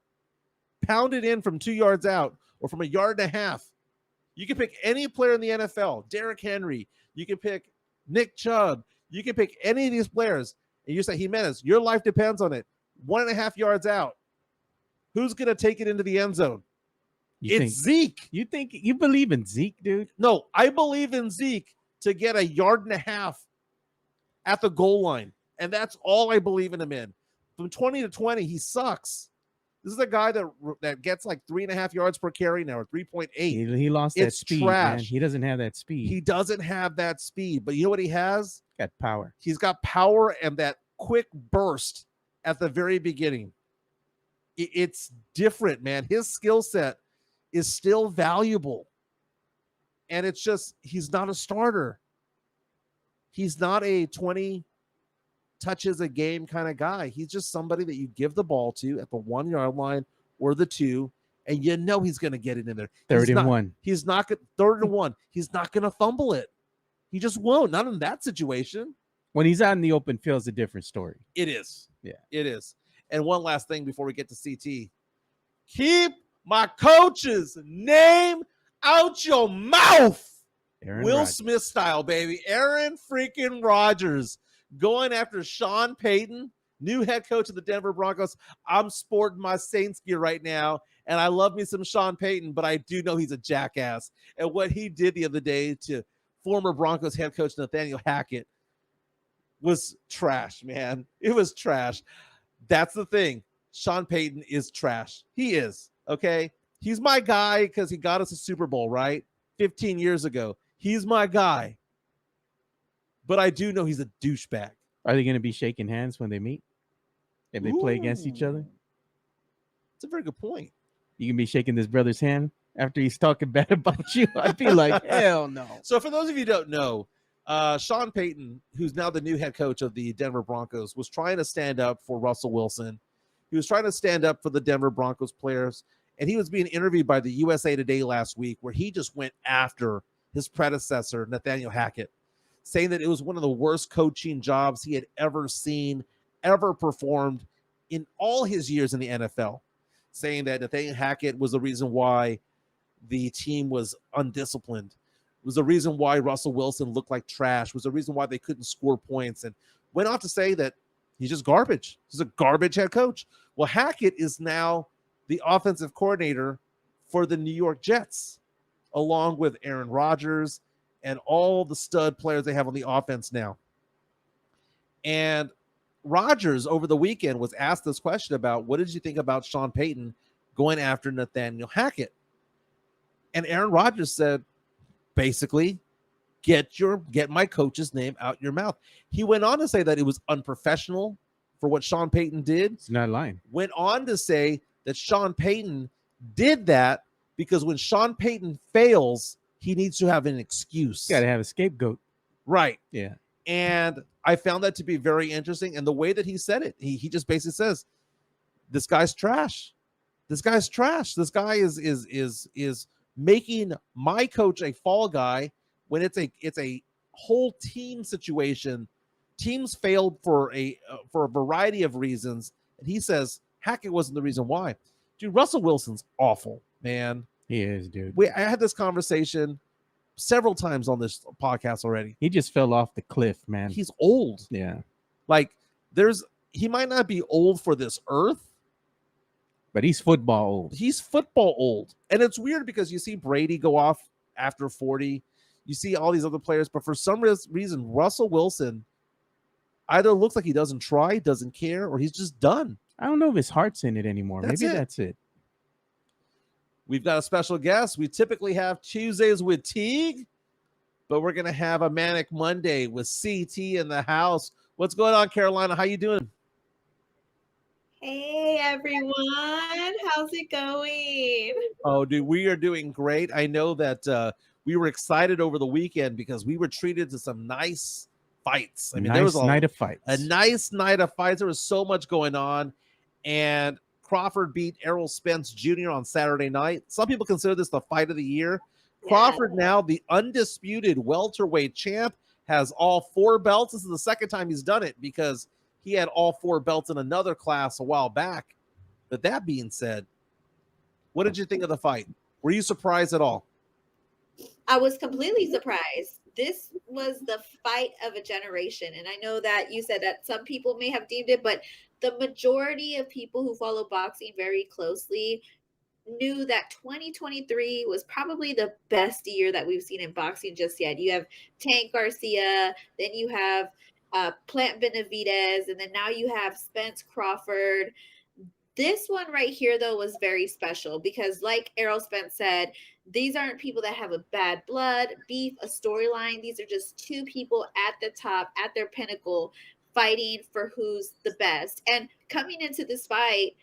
pound it in from 2 yards out or from 1.5 yards, you can pick any player in the NFL, Derrick Henry, you can pick Nick Chubb, you can pick any of these players, and you say, Jimenez, your life depends on it. 1.5 yards out. Who's going to take it into the end zone? Zeke. You think you believe in Zeke, dude? No, I believe in Zeke to get 1.5 yards at the goal line. And that's all I believe in him in. From 20 to 20, he sucks. This is a guy that gets like 3.5 yards per carry now, or 3.8. He lost that speed, man. He doesn't have that speed. He doesn't have that speed. But you know what he has? Got power. He's got power and that quick burst at the very beginning. It's different, man. His skill set is still valuable. And it's just, he's not a starter. He's not a 20 touches a game kind of guy. He's just somebody that you give the ball to at the 1 yard line or the 2, and you know he's going to get it in there. Third and 1. He's not going 3rd and 1. He's not going to fumble it. He just won't. Not in that situation. When he's out in the open field, it's a different story. It is. Yeah, it is. And one last thing before we get to CT. Keep my coach's name out your mouth. Will Rodgers. Smith style, baby. Aaron freaking Rodgers going after Sean Payton, new head coach of the Denver Broncos. I'm sporting my Saints gear right now, and I love me some Sean Payton, but I do know he's a jackass. And what he did the other day to former Broncos head coach Nathaniel Hackett was trash, man. It was trash. That's the thing. Sean Payton is trash. He is, okay? He's my guy because he got us a Super Bowl, right? 15 years ago. He's my guy. But I do know he's a douchebag. Are they going to be shaking hands when they meet? If they play against each other? It's a very good point. You can be shaking this brother's hand after he's talking bad about you? I'd be like, hell no. So for those of you who don't know, Sean Payton, who's now the new head coach of the Denver Broncos, was trying to stand up for Russell Wilson. He was trying to stand up for the Denver Broncos players, and he was being interviewed by the USA Today last week, where he just went after his predecessor, Nathaniel Hackett, saying that it was one of the worst coaching jobs he had ever seen, ever performed in all his years in the NFL, saying that Nathaniel Hackett was the reason why the team was undisciplined, was the reason why Russell Wilson looked like trash, was the reason why they couldn't score points, and went on to say that he's just garbage. He's a garbage head coach. Well, Hackett is now the offensive coordinator for the New York Jets, along with Aaron Rodgers and all the stud players they have on the offense now. And Rodgers over the weekend was asked this question about, what did you think about Sean Payton going after Nathaniel Hackett? And Aaron Rodgers said, basically, get my coach's name out your mouth. He went on to say that it was unprofessional for what Sean Payton did. It's not lying. Went on to say that Sean Payton did that because when Sean Payton fails, he needs to have an excuse. Got to have a scapegoat. Right. Yeah. And I found that to be very interesting. And the way that he said it, he just basically says, this guy's trash. This guy's trash. This guy is making my coach a fall guy when it's a whole team situation. Teams failed for a variety of reasons. And he says Hackett wasn't the reason why. Dude, Russell Wilson's awful, man. He is, dude. I had this conversation several times on this podcast already. He just fell off the cliff, man. He's old. Yeah. Like he might not be old for this earth, but he's football old. He's football old. And it's weird because you see Brady go off after 40. You see all these other players, but for some reason, Russell Wilson either looks like he doesn't try, doesn't care, or he's just done. I don't know if his heart's in it anymore. Maybe that's it. We've got a special guest. We typically have Tuesdays with Teague, but we're going to have a Manic Monday with CT in the house. What's going on, Carolina? How you doing? Hey, everyone. How's it going? Oh, dude, we are doing great. I know that we were excited over the weekend because we were treated to some nice fights. I mean, there was a nice night of fights. There was so much going on. And Crawford beat Errol Spence Jr. on Saturday night. Some people consider this the fight of the year. Yeah. Crawford, now the undisputed welterweight champ, has all 4 belts. This is the second time he's done it because he had all 4 belts in another class a while back. But that being said, what did you think of the fight? Were you surprised at all? I was completely surprised. This was the fight of a generation. And I know that you said that some people may have deemed it, but the majority of people who follow boxing very closely knew that 2023 was probably the best year that we've seen in boxing just yet. You have Tank Garcia, then you have Plant Benavidez, and then now you have Spence Crawford. This one right here, though, was very special because, like Errol Spence said, these aren't people that have a bad blood, beef, a storyline. These are just 2 people at the top, at their pinnacle, fighting for who's the best. And coming into this fight,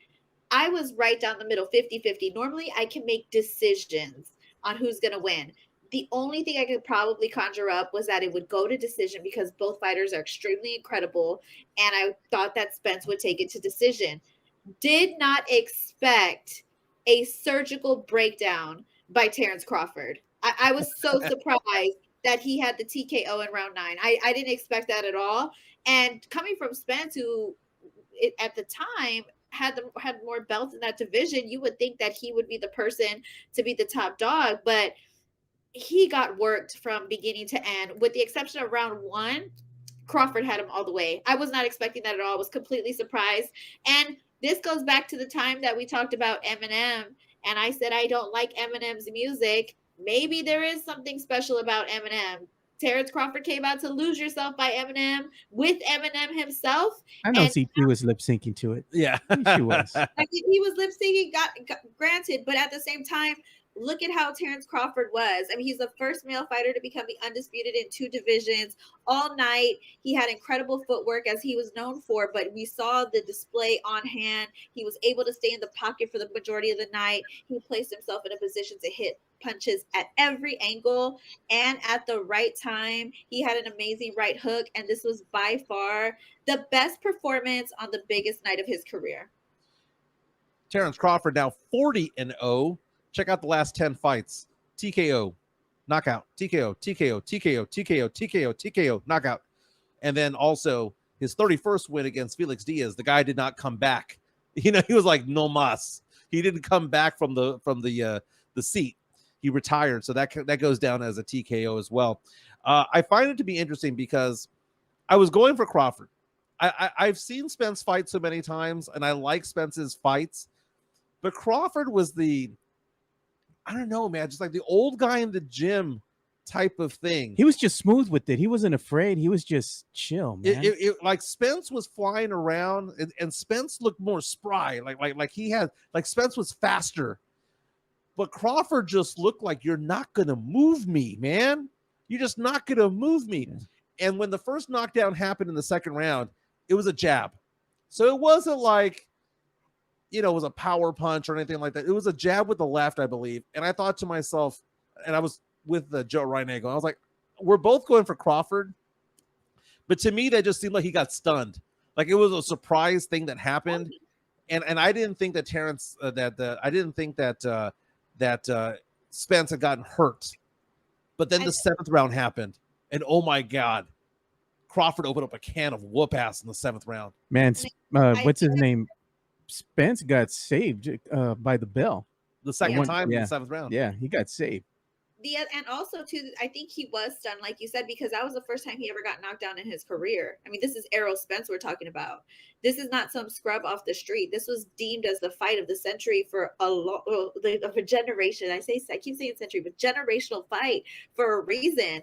I was right down the middle, 50-50. Normally, I can make decisions on who's going to win. The only thing I could probably conjure up was that it would go to decision because both fighters are extremely incredible, and I thought that Spence would take it to decision. Did not expect a surgical breakdown by Terrence Crawford. I was so surprised that he had the TKO in round 9. I didn't expect that at all. And coming from Spence, who at the time had more belts in that division, you would think that he would be the person to be the top dog, but he got worked from beginning to end. With the exception of round 1, Crawford had him all the way. I was not expecting that at all. I was completely surprised. And this goes back to the time that we talked about Eminem, and I said I don't like Eminem's music. Maybe there is something special about Eminem. Terrence Crawford came out to Lose Yourself by Eminem with Eminem himself. I know CT was lip syncing to it. Yeah, she was. I think he was lip syncing, got granted, but at the same time, look at how Terrence Crawford was. I mean, he's the first male fighter to become the undisputed in 2 divisions all night. He had incredible footwork as he was known for, but we saw the display on hand. He was able to stay in the pocket for the majority of the night. He placed himself in a position to hit punches at every angle and at the right time. He had an amazing right hook, and this was by far the best performance on the biggest night of his career. Terrence Crawford now 40-0. Check out the last 10 fights. TKO, knockout, TKO, TKO, TKO, TKO, TKO, TKO, knockout. And then also his 31st win against Felix Diaz, the guy did not come back. He was like no mas. He didn't come back from the seat. He retired, so that goes down as a TKO as well. I find it to be interesting because I was going for Crawford. I've seen Spence fight so many times, and I like Spence's fights, but Crawford was I don't know, man, just like the old guy in the gym type of thing. He was just smooth with it. He wasn't afraid. He was just chill, man. Like Spence was flying around, and Spence looked more spry. Like he had, like Spence was faster, but Crawford just looked like, you're not gonna move me, man. You're just not gonna move me. Yeah. And when the first knockdown happened in the second round, it was a jab, so it wasn't like, it was a power punch or anything like that. It was a jab with the left, I believe. And I thought to myself, and I was with Joe Rhonda, I was like, we're both going for Crawford, but to me that just seemed like he got stunned, like it was a surprise thing that happened. And I didn't think that Terrence I didn't think that Spence had gotten hurt, but then the 7th round happened, and oh my god, Crawford opened up a can of whoop ass in the 7th round, man. What's his name? Spence got saved by the bell the second time in the 7th round. Yeah, he got saved. And also too, I think he was stunned, like you said, because that was the first time he ever got knocked down in his career. I mean, this is Errol Spence we're talking about. This is not some scrub off the street. This was deemed as the fight of the century for of a generation. I keep saying century, but generational fight for a reason.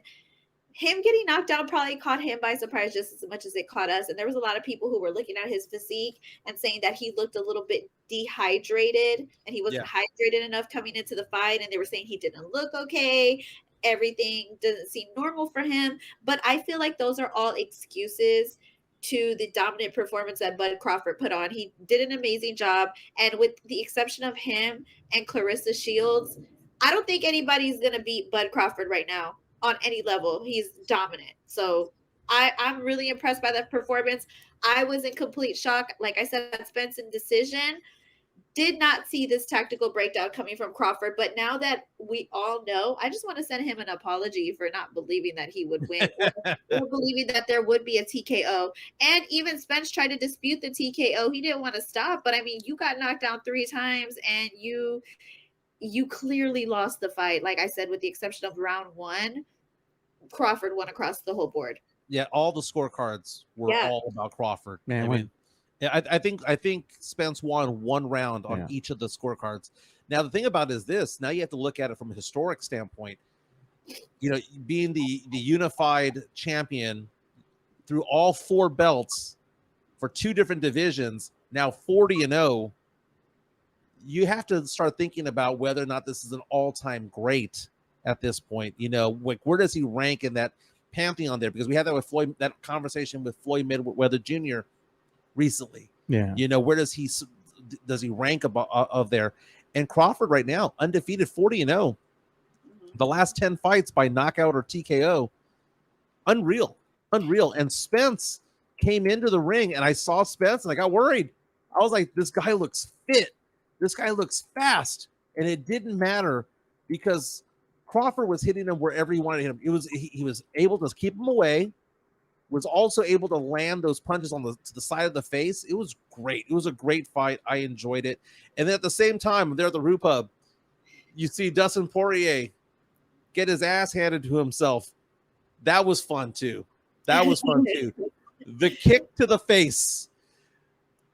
Him getting knocked down probably caught him by surprise just as much as it caught us. And there was a lot of people who were looking at his physique and saying that he looked a little bit dehydrated and he wasn't hydrated enough coming into the fight. And they were saying he didn't look okay. Everything doesn't seem normal for him. But I feel like those are all excuses to the dominant performance that Bud Crawford put on. He did an amazing job. And with the exception of him and Clarissa Shields, I don't think anybody's going to beat Bud Crawford right now. On any level, he's dominant. So I'm really impressed by that performance. I was in complete shock. Like I said, Spence in decision. Did not see this tactical breakdown coming from Crawford. But now that we all know, I just want to send him an apology for not believing that he would win or believing that there would be a TKO. And even Spence tried to dispute the TKO. He didn't want to stop. But I mean, you got knocked down 3 times and you clearly lost the fight. Like I said, with the exception of round 1, Crawford won across the whole board. Yeah, all the scorecards were all about Crawford. Man, I think Spence won 1 round on each of the scorecards. Now the thing about it is this: now you have to look at it from a historic standpoint. Being the unified champion through all 4 belts for 2 different divisions, now 40-0. You have to start thinking about whether or not this is an all-time great at this point. Like, where does he rank in that pantheon there? Because we had that with Floyd, that conversation with Floyd Mayweather Jr. recently. Yeah. Where does he rank of there? And Crawford right now, undefeated, 40-0. The last 10 fights by knockout or TKO. Unreal. And Spence came into the ring, and I saw Spence, and I got worried. I was like, this guy looks fit. This guy looks fast. And it didn't matter because Crawford was hitting him wherever he wanted to hit him. He was able to keep him away, was also able to land those punches to the side of the face. It was great. It was a great fight. I enjoyed it. And then at the same time, there at the Rue Pub, you see Dustin Poirier get his ass handed to himself. That was fun too. The kick to the face.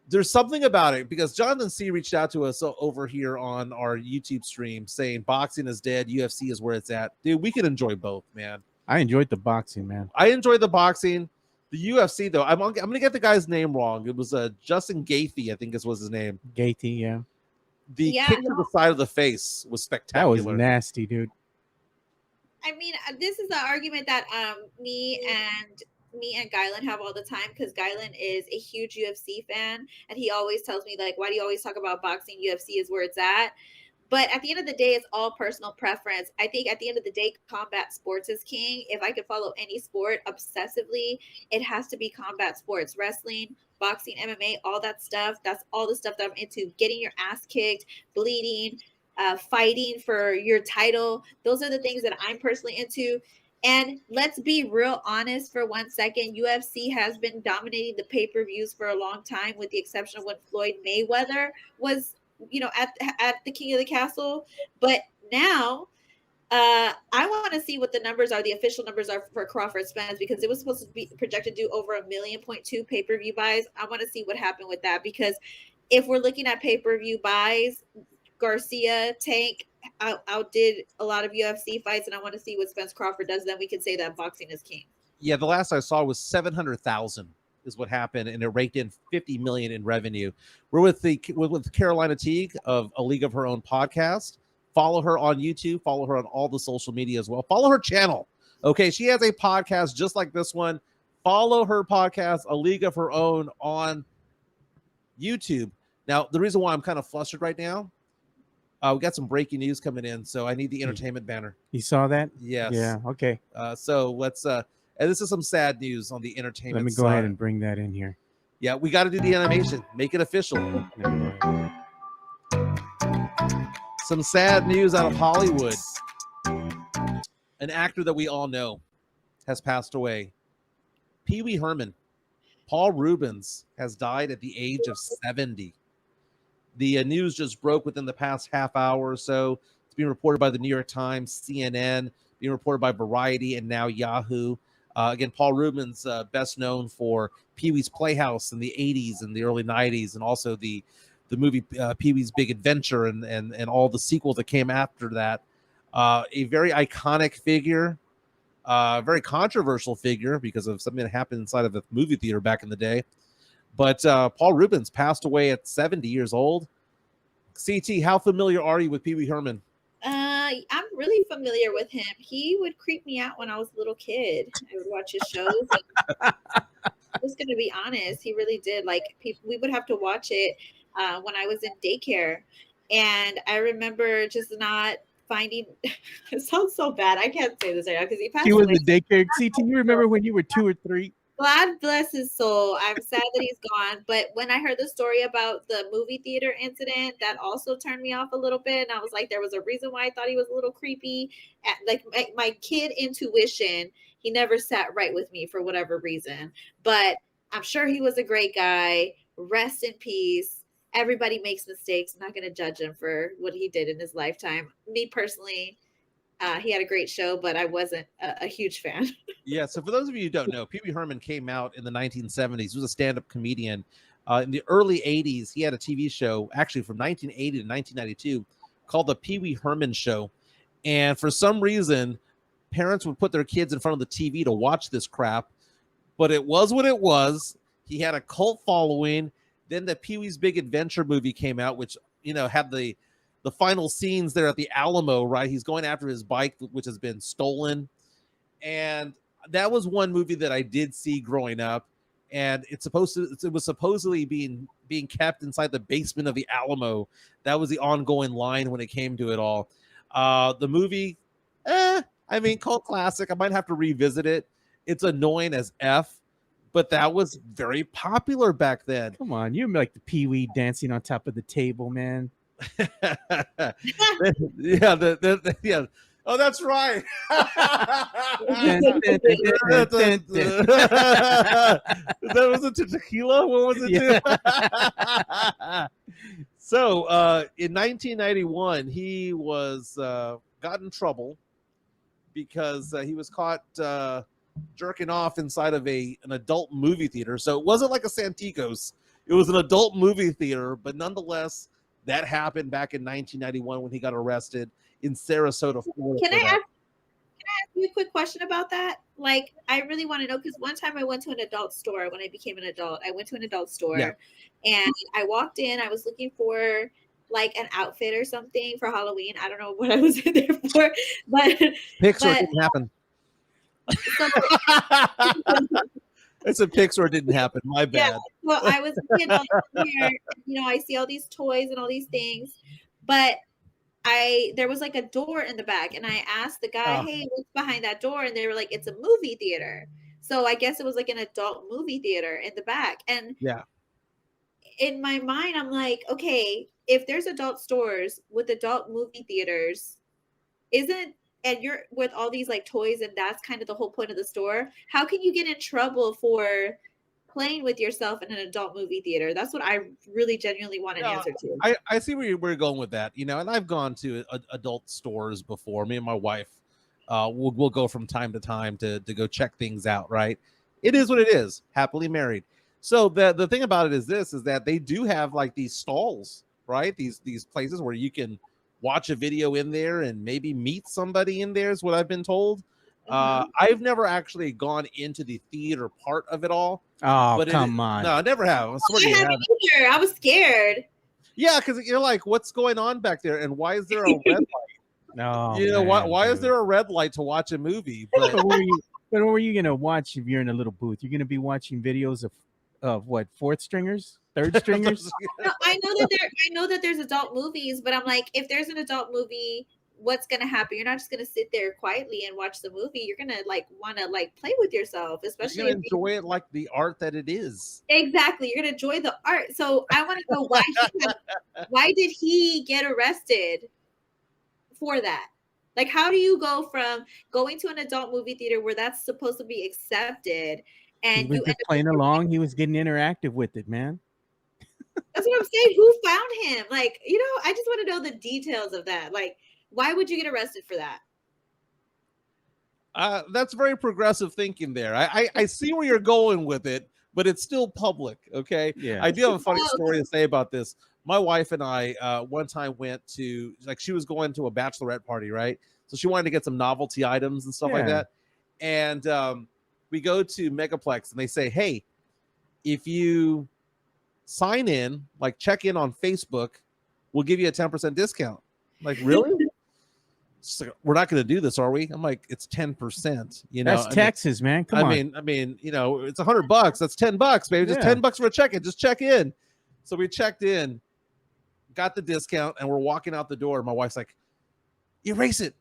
There's something about it because Jonathan C. reached out to us over here on our YouTube stream saying boxing is dead, UFC is where it's at. Dude, we can enjoy both, man. I enjoyed the boxing, man. I enjoyed the boxing. The UFC, though, I'm going to get the guy's name wrong. It was Justin Gaethje, I think was his name. Gaethje, yeah. The kick to the side of the face was spectacular. That was nasty, dude. I mean, this is the argument that me and Guylan have all the time, because Guylan is a huge UFC fan, and he always tells me, like, why do you always talk about boxing? UFC is where it's at. But at the end of the day, it's all personal preference. I think at the end of the day, combat sports is king. If I could follow any sport obsessively, it has to be combat sports. Wrestling, boxing, MMA, all that stuff. That's all the stuff that I'm into. Getting your ass kicked, bleeding, fighting for your title. Those are the things that I'm personally into. And let's be real honest for 1 second. UFC has been dominating the pay-per-views for a long time, with the exception of when Floyd Mayweather was, at the King of the Castle. But now, I want to see what the numbers are. The official numbers are for Crawford Spence, because it was supposed to be projected to do over 1.2 million pay-per-view buys. I want to see what happened with that, because if we're looking at pay-per-view buys, Garcia, Tank outdid a lot of UFC fights, and I want to see what Spence Crawford does. Then we can say that boxing is king. Yeah, the last I saw was 700,000 is what happened, and it raked in 50 million in revenue. We're with Carolina Teague of A League of Her Own podcast. Follow her on YouTube. Follow her on all the social media as well. Follow her channel. Okay, she has a podcast just like this one. Follow her podcast, A League of Her Own, on YouTube. Now, the reason why I'm kind of flustered right now, we got some breaking news coming in, so I need the entertainment banner. You saw that? Yes. Yeah. Okay. So let's. And this is some sad news on the entertainment. Let me go ahead and bring that in here. Yeah, we got to do the animation. Make it official. Some sad news out of Hollywood. An actor that we all know has passed away. Pee Wee Herman. Paul Reubens has died at the age of 70. The news just broke within the past half hour or so. It's being reported by the New York Times, CNN, being reported by Variety, and now Yahoo. Again, Paul Reubens, best known for Pee-wee's Playhouse in the 80s and the early 90s, and also the movie Pee-wee's Big Adventure and all the sequels that came after that. A very iconic figure, very controversial figure because of something that happened inside of a movie theater back in the day. But Paul Reubens passed away at 70 years old. CT, how familiar are you with Pee Wee Herman? I'm really familiar with him. He would creep me out when I was a little kid. I would watch his shows. I'm just going to be honest. He really did. Like, we would have to watch it when I was in daycare. And I remember just not finding, it sounds so bad. I can't say this right now because he passed away. He was in daycare. CT, you remember when you were 2 or 3? God bless his soul. I'm sad that he's gone. But when I heard the story about the movie theater incident, that also turned me off a little bit. And I was like, there was a reason why I thought he was a little creepy. Like my kid intuition, he never sat right with me for whatever reason. But I'm sure he was a great guy. Rest in peace. Everybody makes mistakes. I'm not going to judge him for what he did in his lifetime. Me personally, he had a great show, but I wasn't a huge fan. Yeah, so for those of you who don't know, Pee Wee Herman came out in the 1970s. He was a stand-up comedian. In the early 80s, he had a TV show, actually from 1980 to 1992, called The Pee Wee Herman Show. And for some reason, parents would put their kids in front of the TV to watch this crap, but it was what it was. He had a cult following. Then the Pee Wee's Big Adventure movie came out, which, had the final scenes there at the Alamo, right? He's going after his bike, which has been stolen. And that was one movie that I did see growing up. And it was supposedly being kept inside the basement of the Alamo. That was the ongoing line when it came to it all. The movie, cult classic. I might have to revisit it. It's annoying as F, but that was very popular back then. Come on, you're like the Pee Wee dancing on top of the table, man. Yeah. Oh, that's right. That was a tequila. What was it? Yeah. So, in 1991, he was got in trouble because he was caught jerking off inside of an adult movie theater. So it wasn't like a Santikos. It was an adult movie theater, but nonetheless, that happened back in 1991 when he got arrested in Sarasota, Florida. Can I ask you a quick question about that? Like, I really want to know, because one time I went to an adult store when I became an adult. I went to an adult store and I walked in. I was looking for like an outfit or something for Halloween. I don't know what I was in there for, but Pixar didn't happen. It's a Pixar didn't happen. My bad. Yeah, well, I was here, I see all these toys and all these things, but there was like a door in the back, and I asked the guy, hey, what's behind that door? And they were like, it's a movie theater. So I guess it was like an adult movie theater in the back. And in my mind, I'm like, okay, if there's adult stores with adult movie theaters, and you're with all these like toys, and that's kind of the whole point of the store, how can you get in trouble for playing with yourself in an adult movie theater? That's what I really genuinely want an No, answer to. I see where we're going with that, you know, and I've gone to adult stores before. Me and my wife, we'll go from time to time to go check things out, right? It is what it is. Happily married. So the thing about it is this, is that they do have like these stalls, right? These places where you can watch a video in there and maybe meet somebody in there, is what I've been told. I've never actually gone into the theater part of it all. Oh, But come on. no, I never have. I swear to I you, I haven't haven't. either. I was scared. Yeah, because you're like, what's going on back there, and why is there a red light? Oh, You know, man, why is dude. there a red light to watch a movie? But But what are you gonna watch if you're in a little booth? You're gonna be watching videos of what, fourth stringers, third stringers? No, I know that there's adult movies, but I'm like, if there's an adult movie, what's gonna happen? You're not just gonna sit there quietly and watch the movie. You're gonna like want to like play with yourself, you're especially gonna if you, enjoy it like the art that it is. exactly. You're gonna enjoy the art. So I want to know why did he get arrested for that? Like, how do you go from going to an adult movie theater where that's supposed to be accepted, He and was you end just up playing along. He was getting interactive with it, man. That's what I'm saying. Who found him? Like, you know, I just want to know the details of that. Like, why would you get arrested for that? That's very progressive thinking there. I see where you're going with it, but it's still public. Okay. Yeah. I do have a funny Oh, story to say about this. My wife and I one time went to, like, she was going to a bachelorette party, right? So she wanted to get some novelty items and stuff like Yeah. that. And we go to Megaplex and they say, hey, if you sign in, like check in on Facebook, we'll give you a 10% discount. I'm like, really? So we're not going to do this, are we? I'm like, it's 10%. You know, That's Texas, man. Come on. I mean, you know, it's $100. That's $10, baby. Just Yeah. $10 for a check-in. Just check in. So we checked in, got the discount, and we're walking out the door. My wife's like, erase it.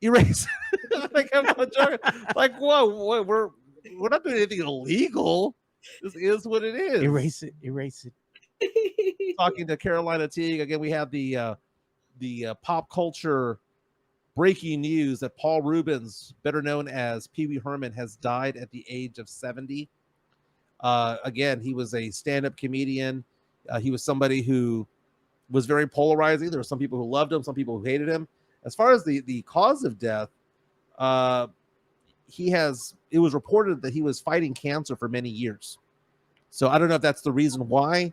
Like, I'm not joking. Like, whoa, we're not doing anything illegal. This is what it is. Erase it. Talking to Carolina Teague again. We have the pop culture breaking news that Paul Rubens, better known as Pee Wee Herman, has died at the age of 70. Again, he was a stand-up comedian. He was somebody who was very polarizing. There were some people who loved him, some people who hated him. As far as the cause of death, it was reported that he was fighting cancer for many years. So I don't know if that's the reason why.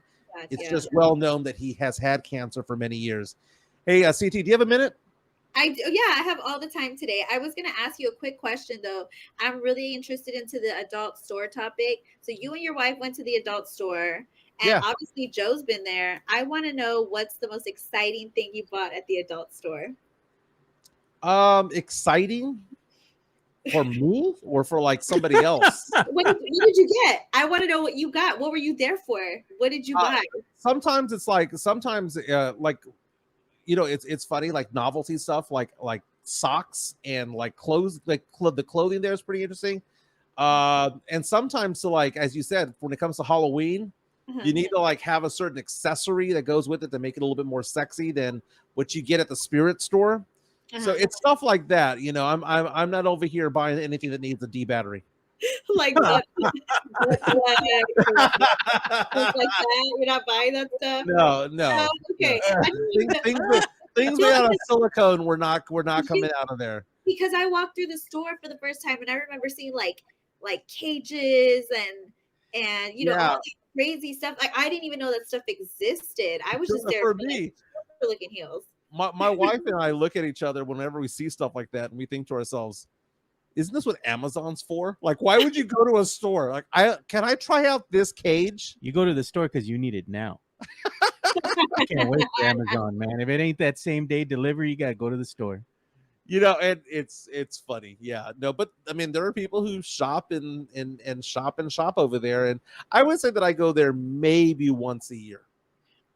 It's just well known that he has had cancer for many years. Hey, CT, do you have a minute? I have all the time today. I was going to ask you a quick question, though. I'm really interested into the adult store topic. So you and your wife went to the adult store, and obviously Joe's been there. I want to know, what's the most exciting thing you bought at the adult store? Exciting for me or for like somebody else? What did you get? I want to know what you got. What were you there for? What did you buy? Sometimes it's like, like, you know, it's funny, like novelty stuff, like socks and like clothes, like the clothing there is pretty interesting. And sometimes, so like, as you said, when it comes to Halloween, you need to like have a certain accessory that goes with it to make it a little bit more sexy than what you get at the spirit store. So it's stuff like that. You know, I'm not over here buying anything that needs a D battery. Like what? Like that? You're not buying that stuff? No. Oh, okay. Things made out of silicone were not coming out of there. Because I walked through the store for the first time, and I remember seeing like cages and you know, all these crazy stuff. Like, I didn't even know that stuff existed. I was just there for me for looking heels. My wife and I look at each other whenever we see stuff like that, and we think to ourselves, isn't this what Amazon's for? Like, why would you go to a store? Like, can I try out this cage? You go to the store because you need it now. I can't wait for Amazon, man. If it ain't that same day delivery, you gotta go to the store. You know, and it's funny. Yeah, no, but I mean, there are people who shop and shop over there, and I would say that I go there maybe once a year,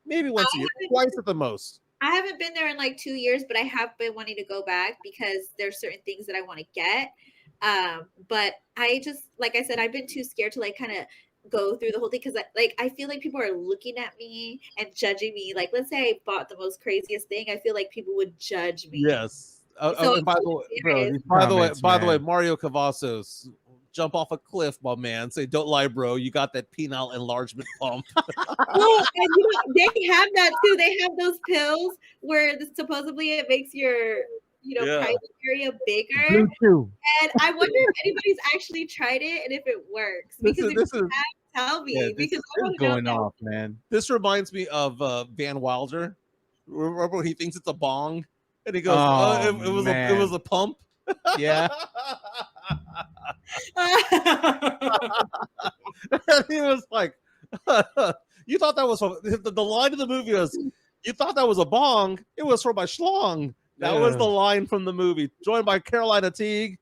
twice at the most. I haven't been there in like 2 years, but I have been wanting to go back because there's certain things that I want to get. But I just, like I said, I've been too scared to like kind of go through the whole thing because I feel like people are looking at me and judging me. Like, let's say I bought the most craziest thing, I feel like people would judge me. Yes. So And by I'm the way, serious. by the way, Mario Cavazos, jump off a cliff, my man. Say, don't lie, bro. You got that penile enlargement pump. Well, and they have that too. They have those pills where supposedly it makes your private area bigger. Blue Chew. And I wonder if anybody's actually tried it and if it works. Because if you have, tell me. Because I want to going know. off, man. This reminds me of Van Wilder. Remember when he thinks it's a bong and he goes, it was a pump. Yeah. And he was like, you thought that was the line of the movie was, you thought that was a bong. It was for my schlong. That was the line from the movie. Joined by Carolina Teague,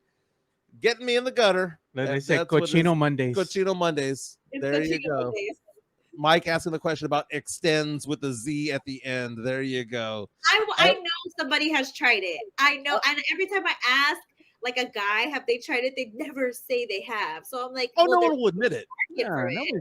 getting me in the gutter. They said Cochino Mondays. Cochino Mondays. There you go. Mondays. Mike asking the question about extends with the Z at the end. There you go. I know somebody has tried it. I know. And every time I ask, like a guy, have they tried it? They never say they have. So I'm like, no one will admit it.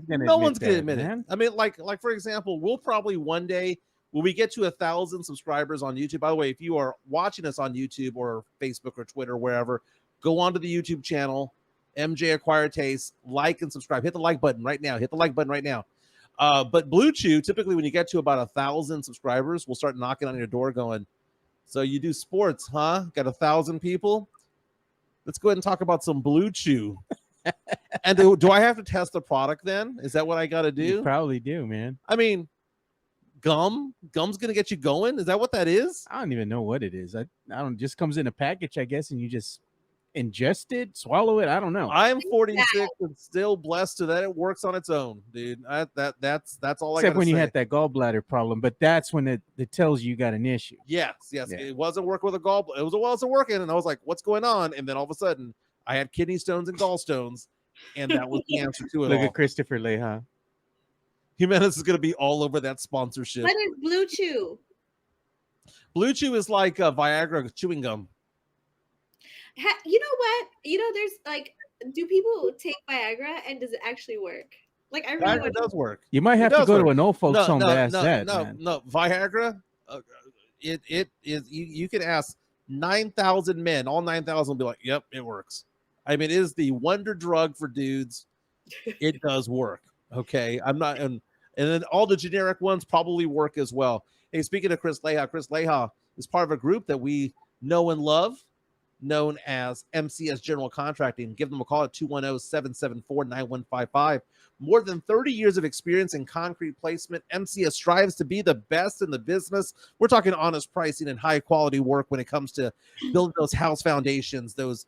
No one's gonna admit it. I mean, like for example, we'll probably one day when we get to 1,000 subscribers on YouTube. By the way, if you are watching us on YouTube or Facebook or Twitter, wherever, go onto the YouTube channel, MJ Acquired Taste, like and subscribe. Hit the like button right now. Hit the like button right now. But Blue Chew, typically when you get to about 1,000 subscribers, we'll start knocking on your door going, so you do sports, huh? Got 1,000 people? Let's go ahead and talk about some Blue Chew. And do I have to test the product then? Is that what I got to do? You probably do, man. I mean, gum's going to get you going? Is that what that is? I don't even know what it is. I don't, just comes in a package, I guess, and you just ingest it, swallow it. I don't know. I'm 46 and still blessed to that it works on its own, dude. That's all. Except when you had that gallbladder problem, but that's when it tells you got an issue. Yes. Yeah. It wasn't working with a gallbladder. It wasn't working, and I was like, "What's going on?" And then all of a sudden, I had kidney stones and gallstones, and that was the answer to it. Look at Christopher Leha. Jimenez is going to be all over that sponsorship. What is Blue Chew? Blue Chew is like Viagra chewing gum. You know what? There's like, do people take Viagra and does it actually work? Like, I really Viagra does work. You might have to go to an old folks home to ask that. No, Viagra. It is. You can ask 9,000 men. All 9,000 will be like, "Yep, it works." I mean, it is the wonder drug for dudes. It does work. Okay, I'm not, and then all the generic ones probably work as well. Hey, speaking of Chris Leha is part of a group that we know and love, known as MCS General Contracting. Give them a call at 210-774-9155. More than 30 years of experience in concrete placement. MCS strives to be the best in the business. We're talking honest pricing and high quality work when it comes to building those house foundations, those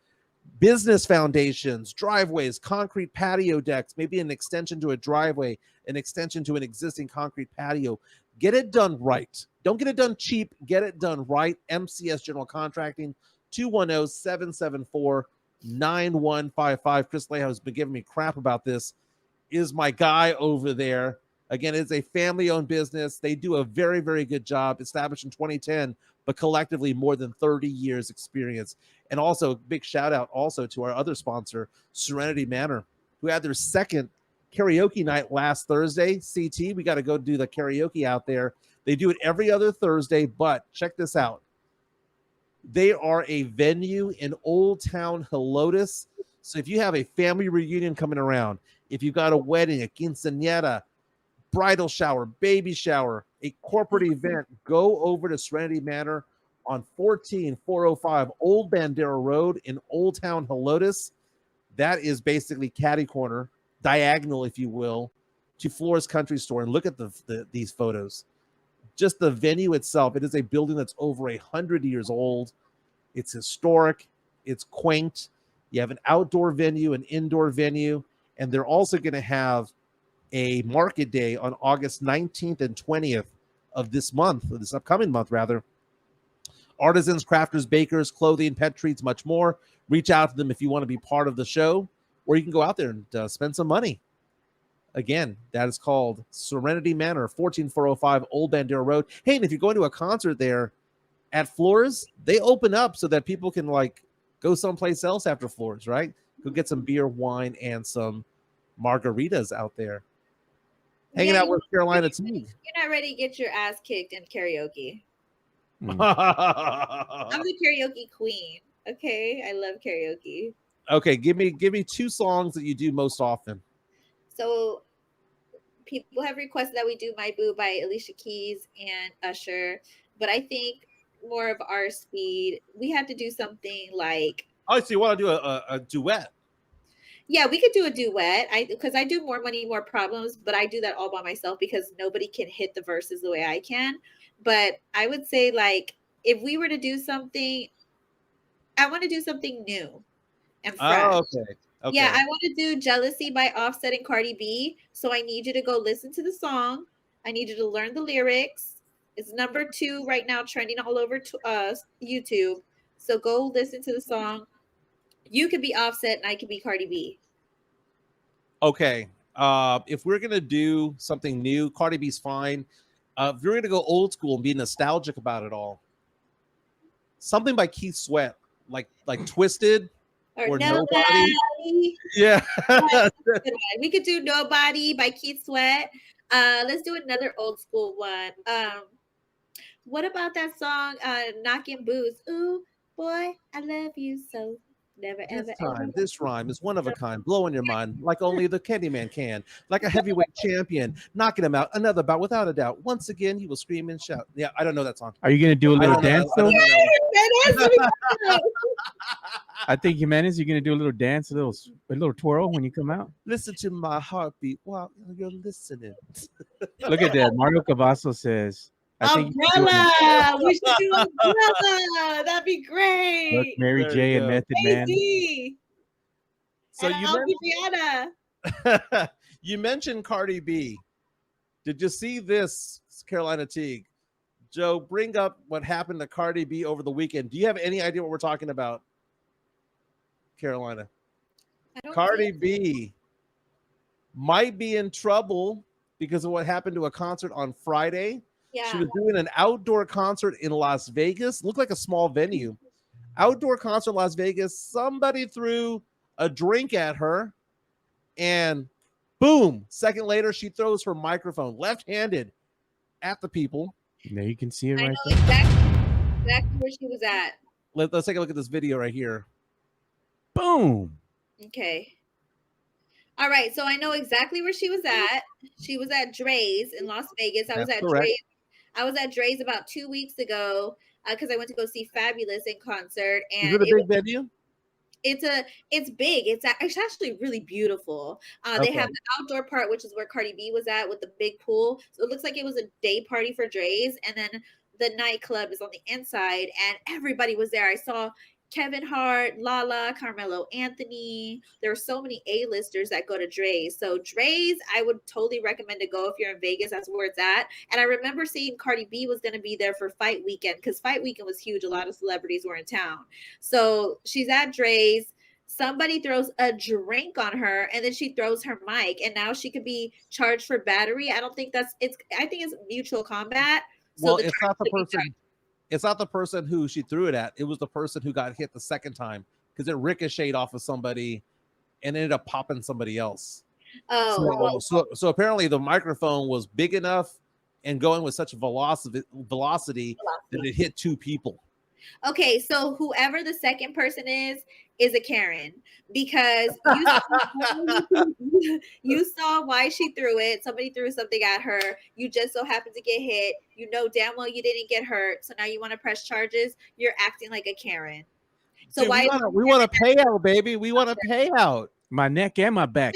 business foundations, driveways, concrete patio decks, maybe an extension to a driveway, an extension to an existing concrete patio. Get it done right. Don't get it done cheap. Get it done right. MCS General Contracting, 210-774-9155. Chris Leha has been giving me crap about this. Is my guy over there. Again, it's a family-owned business. They do a very, very good job, established in 2010, but collectively more than 30 years experience. And also, big shout-out also to our other sponsor, Serenity Manor, who had their second karaoke night last Thursday. CT, we got to go do the karaoke out there. They do it every other Thursday, but check this out. They are a venue in Old Town Helotes. So if you have a family reunion coming around, if you've got a wedding, a quinceañera, bridal shower, baby shower, a corporate event, go over to Serenity Manor on 14405 Old Bandera Road in Old Town Helotes. That is basically catty corner, diagonal, if you will, to Flores Country Store. And look at these photos. Just the venue itself, it is a building that's over 100 years old. It's historic. It's quaint. You have an outdoor venue, an indoor venue, and they're also going to have a market day on August 19th and 20th of this month, this upcoming month, rather. Artisans, crafters, bakers, clothing, pet treats, much more. Reach out to them if you want to be part of the show, or you can go out there and spend some money. Again, that is called Serenity Manor, 14405 Old Bandera Road. Hey, and if you're going to a concert there at Flores, they open up so that people can like go someplace else after Flores, right? Go get some beer, wine, and some margaritas out there, hanging out with Carolina Teague. You're not ready to get your ass kicked in karaoke. Mm. I'm the karaoke queen. Okay, I love karaoke. Okay, give me 2 songs that you do most often. So people have requested that we do My Boo by Alicia Keys and Usher, but I think more of our speed. We have to do something like, Oh, so you want to do a duet? yeah, we could do a duet. Because I do More Money, More Problems, but I do that all by myself because nobody can hit the verses the way I can. But I would say, like, if we were to do something, I want to do something new and fresh. Oh, okay. Yeah, I want to do Jealousy by Offset and CardiB. So I need you to go listen to the song. I need you to learn the lyrics. It's number 2 right now, trending all over YouTube. So go listen to the song. You could be Offset and I could be CardiB. Okay. If we're gonna do something new, Cardi B's fine. If you're gonna go old school and be nostalgic about it all, something by Keith Sweat, like Twisted or Nobody. Yeah. We could do Nobody by Keith Sweat. Let's do another old school one. What about that song, Knockin' Boots? Ooh, boy, I love you so. Never, This ever, time, ever. this rhyme is one of a kind, blowing your mind like only the Candyman can. Like a heavyweight champion, knocking him out. Another bout, without a doubt. Once again, he will scream and shout. Yeah, I don't know that song. Are you going to do a little dance, though? I think, Jimenez, you're going to do a little dance, a little twirl when you come out. Listen to my heartbeat while you're listening. Look at that. Mario Cavasso says, Umbrella. We should do Umbrella. That'd be great. Look, Mary J and Method Man. So you mentioned Cardi B. Did you see this, Carolina Teague? Joe, bring up what happened to Cardi B over the weekend. Do you have any idea what we're talking about, Carolina? Cardi B might be in trouble because of what happened to a concert on Friday. Yeah. She was doing an outdoor concert in Las Vegas. Looked like a small venue. Outdoor concert in Las Vegas. Somebody threw a drink at her, and boom, second later, she throws her microphone left-handed at the people. There you can see it right there. Exactly where she was at. Let's take a look at this video right here. Boom. Okay. All right, so I know exactly where she was at. She was at Dre's in Las Vegas. I was at Dre's about 2 weeks ago because I went to go see Fabulous in concert. And is it a big venue? It's big. It's actually really beautiful. They have the outdoor part, which is where Cardi B was at with the big pool. So it looks like it was a day party for Dre's, and then the nightclub is on the inside, and everybody was there. I saw Kevin Hart, Lala, Carmelo Anthony. There are so many A-listers that go to Dre's. So Dre's, I would totally recommend to go if you're in Vegas. That's where it's at. And I remember seeing Cardi B was going to be there for Fight Weekend because Fight Weekend was huge. A lot of celebrities were in town. So she's at Dre's. Somebody throws a drink on her, and then she throws her mic, and now she could be charged for battery. I don't think I think it's mutual combat. So well, it's not the person. It's not the person who she threw it at. It was the person who got hit the second time because it ricocheted off of somebody and ended up popping somebody else. Oh, so apparently the microphone was big enough and going with such velocity that it hit 2 people. Okay, so whoever the second person is a Karen because you saw why she threw it. Somebody threw something at her. You just so happened to get hit. You know damn well you didn't get hurt. So now you want to press charges. You're acting like a Karen. So dude, we want a payout, baby. We want a payout. My neck and my back.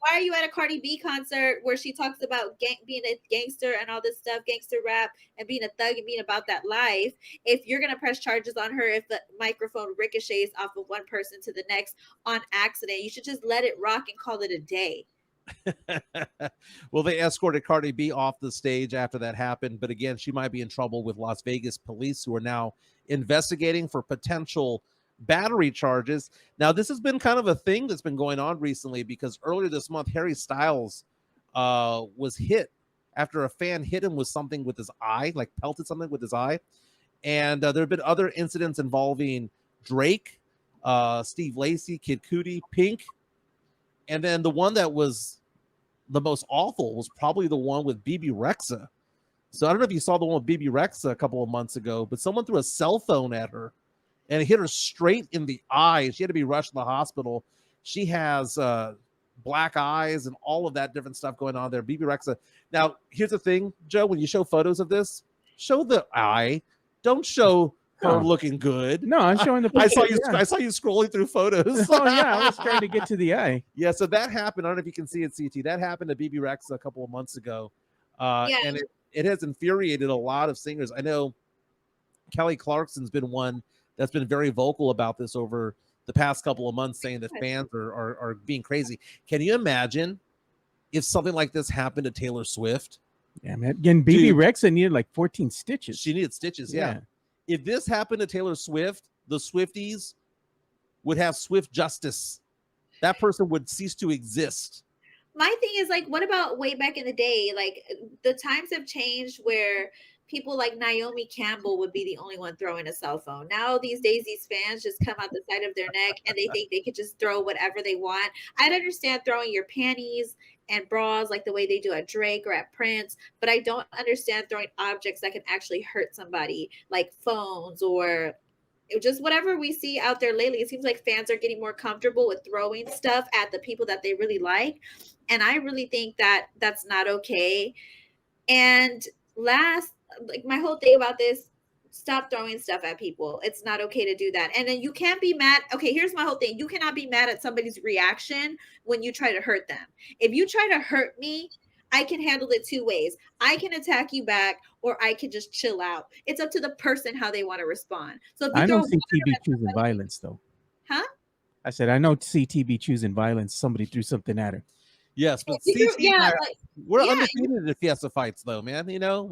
Why are you at a Cardi B concert where she talks about being a gangster and all this stuff, gangster rap, and being a thug and being about that life? If you're going to press charges on her, if the microphone ricochets off of one person to the next on accident, you should just let it rock and call it a day. Well, they escorted Cardi B off the stage after that happened. But again, she might be in trouble with Las Vegas police, who are now investigating for potential battery charges. Now, this has been kind of a thing that's been going on recently because earlier this month, Harry Styles was hit after a fan hit him with something with his eye, like pelted something with his eye. And there have been other incidents involving Drake, Steve Lacy, Kid Cudi, Pink. And then the one that was the most awful was probably the one with BB Rexa. So I don't know if you saw the one with BB Rexa a couple of months ago, but someone threw a cell phone at her and it hit her straight in the eye. She had to be rushed to the hospital. She has black eyes and all of that different stuff going on there. BB Rexa. Now, here's the thing, Joe, when you show photos of this, show the eye. Don't show her looking good. No, I'm showing the I picture. I saw you scrolling through photos. Oh, yeah. I was trying to get to the eye. Yeah, so that happened. I don't know if you can see it, CT. That happened to BB Rexa a couple of months ago. And it has infuriated a lot of singers. I know Kelly Clarkson's been one that's been very vocal about this over the past couple of months, saying that fans are being crazy. Can you imagine if something like this happened to Taylor Swift? Yeah, man. Again, BB Rexa needed like 14 stitches. She needed stitches, yeah. If this happened to Taylor Swift, the Swifties would have swift justice. That person would cease to exist. My thing is, like, what about way back in the day? Like, the times have changed where people like Naomi Campbell would be the only one throwing a cell phone. Now these days, these fans just come out the side of their neck and they think they could just throw whatever they want. I'd understand throwing your panties and bras like the way they do at Drake or at Prince, but I don't understand throwing objects that can actually hurt somebody, like phones or just whatever we see out there lately. It seems like fans are getting more comfortable with throwing stuff at the people that they really like. And I really think that that's not okay. And last, like, my whole thing about this, stop throwing stuff at people. It's not okay to do that. And then you can't be mad. Okay, here's my whole thing. You cannot be mad at somebody's reaction when you try to hurt them. If you try to hurt me, I can handle it two ways. I can attack you back, or I can just chill out. It's up to the person how they want to respond. So if you I don't see TB choosing violence, though. Huh? I said, I know CTB choosing violence. Somebody threw something at her. Yes, but we're undefeated in Fiesta fights, though, man. You know,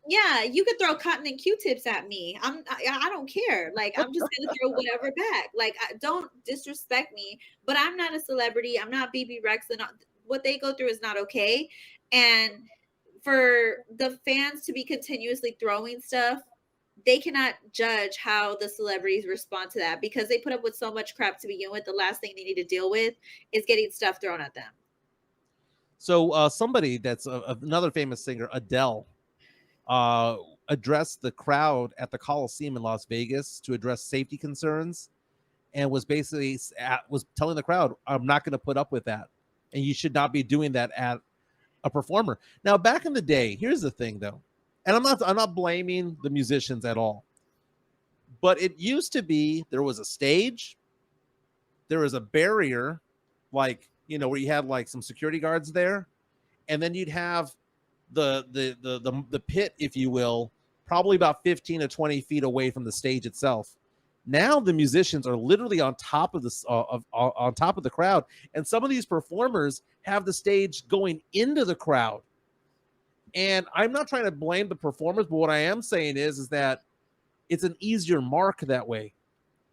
yeah, you could throw cotton and Q-tips at me. I don't care. Like, I'm just gonna throw whatever back. Like, don't disrespect me. But I'm not a celebrity. I'm not BB Rexa. What they go through is not okay. And for the fans to be continuously throwing stuff, they cannot judge how the celebrities respond to that, because they put up with so much crap to begin with. The last thing they need to deal with is getting stuff thrown at them. So somebody that's another famous singer, Adele, addressed the crowd at the Coliseum in Las Vegas to address safety concerns, and was basically was telling the crowd, I'm not going to put up with that, and you should not be doing that at a performer. Now, back in the day, here's the thing, though, and I'm not blaming the musicians at all, but it used to be there was a stage, there was a barrier, like, you know, where you had like some security guards there, and then you'd have the pit, if you will, probably about 15 to 20 feet away from the stage itself. Now the musicians are literally on top of this on top of the crowd, and some of these performers have the stage going into the crowd. And I'm not trying to blame the performers, but what I am saying is that it's an easier mark that way.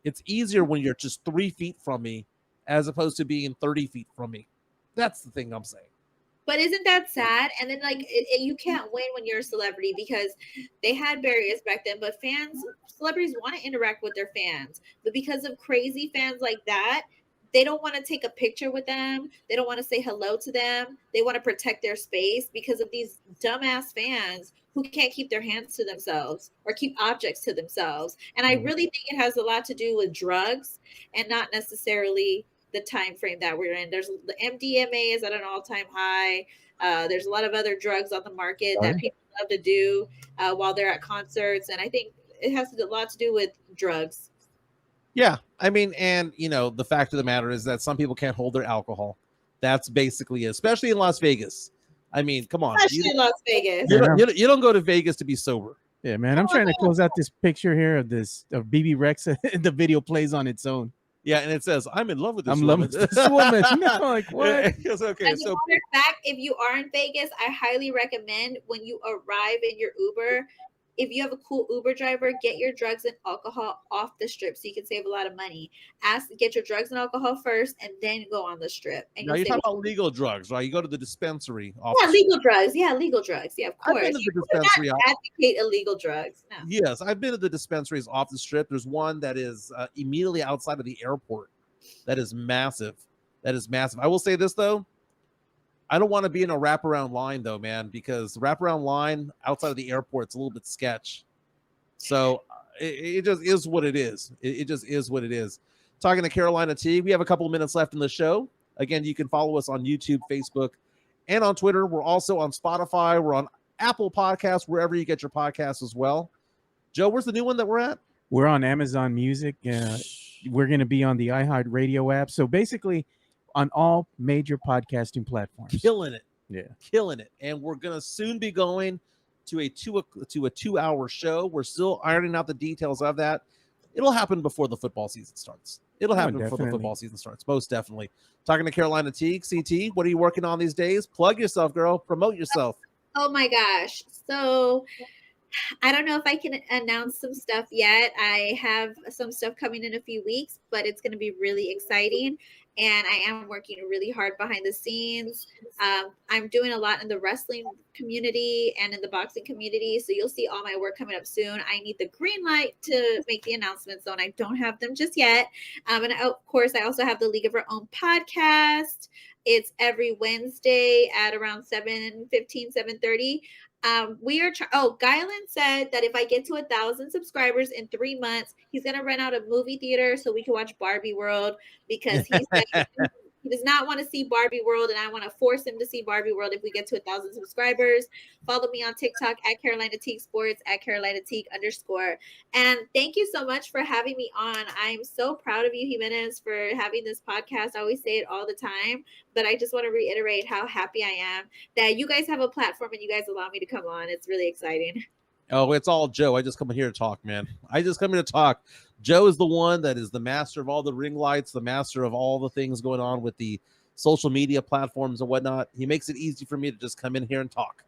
It's easier when you're just 3 feet from me as opposed to being 30 feet from me. That's the thing I'm saying. But isn't that sad? And then, like, you can't win when you're a celebrity, because they had barriers back then, but celebrities want to interact with their fans. But because of crazy fans like that, they don't want to take a picture with them. They don't want to say hello to them. They want to protect their space because of these dumbass fans who can't keep their hands to themselves or keep objects to themselves. And I really think it has a lot to do with drugs and not necessarily the time frame that we're in. There's the MDMA is at an all-time high. There's a lot of other drugs on the market that people love to do while they're at concerts. And I think it has a lot to do with drugs. Yeah, I mean, and you know, the fact of the matter is that some people can't hold their alcohol. That's basically it, especially in Las Vegas. I mean, come on. Especially in Las Vegas. You don't go to Vegas to be sober. Yeah, man. I'm trying to close out this picture here of BB Rexa. The video plays on its own. Yeah, and it says, I'm in love with this woman. I'm in love with this woman. No, like, what? It's okay. As a matter of fact, if you are in Vegas, I highly recommend when you arrive in your Uber, if you have a cool Uber driver, get your drugs and alcohol off the strip so you can save a lot of money. Get your drugs and alcohol first and then go on the strip. And now you're talking about legal drugs, right? You go to the dispensary. Legal drugs. Yeah, legal drugs. Yeah, of course. I've been to the dispensary. You not advocate illegal drugs. No. Yes, I've been to the dispensaries off the strip. There's one that is immediately outside of the airport that is massive. That is massive. I will say this though. I don't want to be in a wraparound line though, man, because the wraparound line outside of the airport is a little bit sketch. So it just is what it is. It just is what it is. Talking to Carolina Teague, we have a couple of minutes left in the show. Again, you can follow us on YouTube, Facebook, and on Twitter. We're also on Spotify. We're on Apple Podcasts, wherever you get your podcasts as well. Joe, where's the new one that we're at? We're on Amazon Music. We're going to be on the iHeart Radio app. So basically, on all major podcasting platforms. Killing it. Yeah. Killing it. And we're going to soon be going to a 2-hour show. We're still ironing out the details of that. It'll happen before the football season starts. It'll happen before the football season starts, most definitely. Talking to Carolina Teague. CT, what are you working on these days? Plug yourself, girl. Promote yourself. Oh my gosh. So I don't know if I can announce some stuff yet. I have some stuff coming in a few weeks, but it's going to be really exciting. And I am working really hard behind the scenes. I'm doing a lot in the wrestling community and in the boxing community. So you'll see all my work coming up soon. I need the green light to make the announcements, though, and I don't have them just yet. And of course, I also have the League of Our Own podcast. It's every Wednesday at around 7:15, 7:30. We are Guyland said that if I get to 1,000 subscribers in 3 months, he's gonna rent out a movie theater so we can watch Barbie World, because he said he does not want to see Barbie World, and I want to force him to see Barbie World if we get to 1,000 subscribers. Follow me on TikTok at Carolina Teague Sports, at Carolina Teague _. And thank you so much for having me on. I'm so proud of you, Jimenez, for having this podcast. I always say it all the time, but I just want to reiterate how happy I am that you guys have a platform and you guys allow me to come on. It's really exciting. Oh, it's all Joe. I just come here to talk, man. I just come here to talk. Joe is the one that is the master of all the ring lights, the master of all the things going on with the social media platforms and whatnot. He makes it easy for me to just come in here and talk.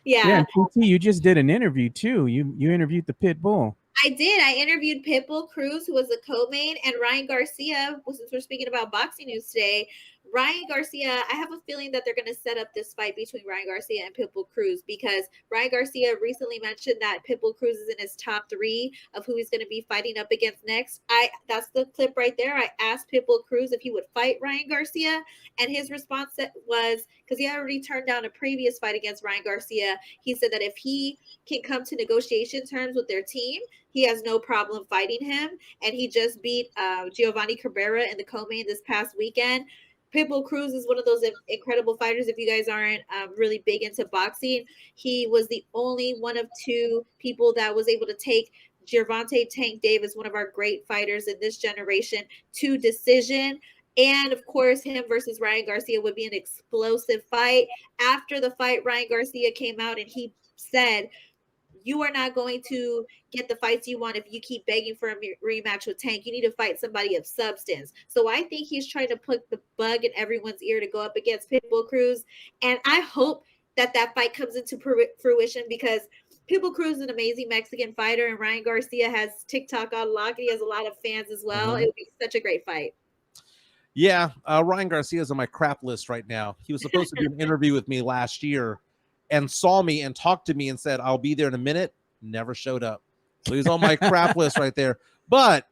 Yeah. PT, you just did an interview too. You interviewed the pit bull. I did. I interviewed Pitbull Cruz, who was a co-main, and Ryan Garcia. Since we're speaking about boxing news today, Ryan Garcia, I have a feeling that they're going to set up this fight between Ryan Garcia and Pitbull Cruz, because Ryan Garcia recently mentioned that Pitbull Cruz is in his top 3 of who he's going to be fighting up against next. That's the clip right there. I asked Pitbull Cruz if he would fight Ryan Garcia, and his response was, because he already turned down a previous fight against Ryan Garcia, he said that if he can come to negotiation terms with their team, he has no problem fighting him. And he just beat Giovanni Cabrera in the co-main this past weekend. Pitbull Cruz is one of those incredible fighters. If you guys aren't really big into boxing, he was the only one of 2 people that was able to take Gervonta Tank Davis, one of our great fighters in this generation, to decision. And of course, him versus Ryan Garcia would be an explosive fight. After the fight, Ryan Garcia came out and he said, "You are not going to get the fights you want if you keep begging for a rematch with Tank. You need to fight somebody of substance." So I think he's trying to put the bug in everyone's ear to go up against Pitbull Cruz. And I hope that fight comes into fruition, because Pitbull Cruz is an amazing Mexican fighter, and Ryan Garcia has TikTok on lock. He has a lot of fans as well. It would be such a great fight. Yeah, Ryan Garcia is on my crap list right now. He was supposed to do an interview with me last year and saw me and talked to me and said, "I'll be there in a minute." Never showed up. So he's on my crap list right there. But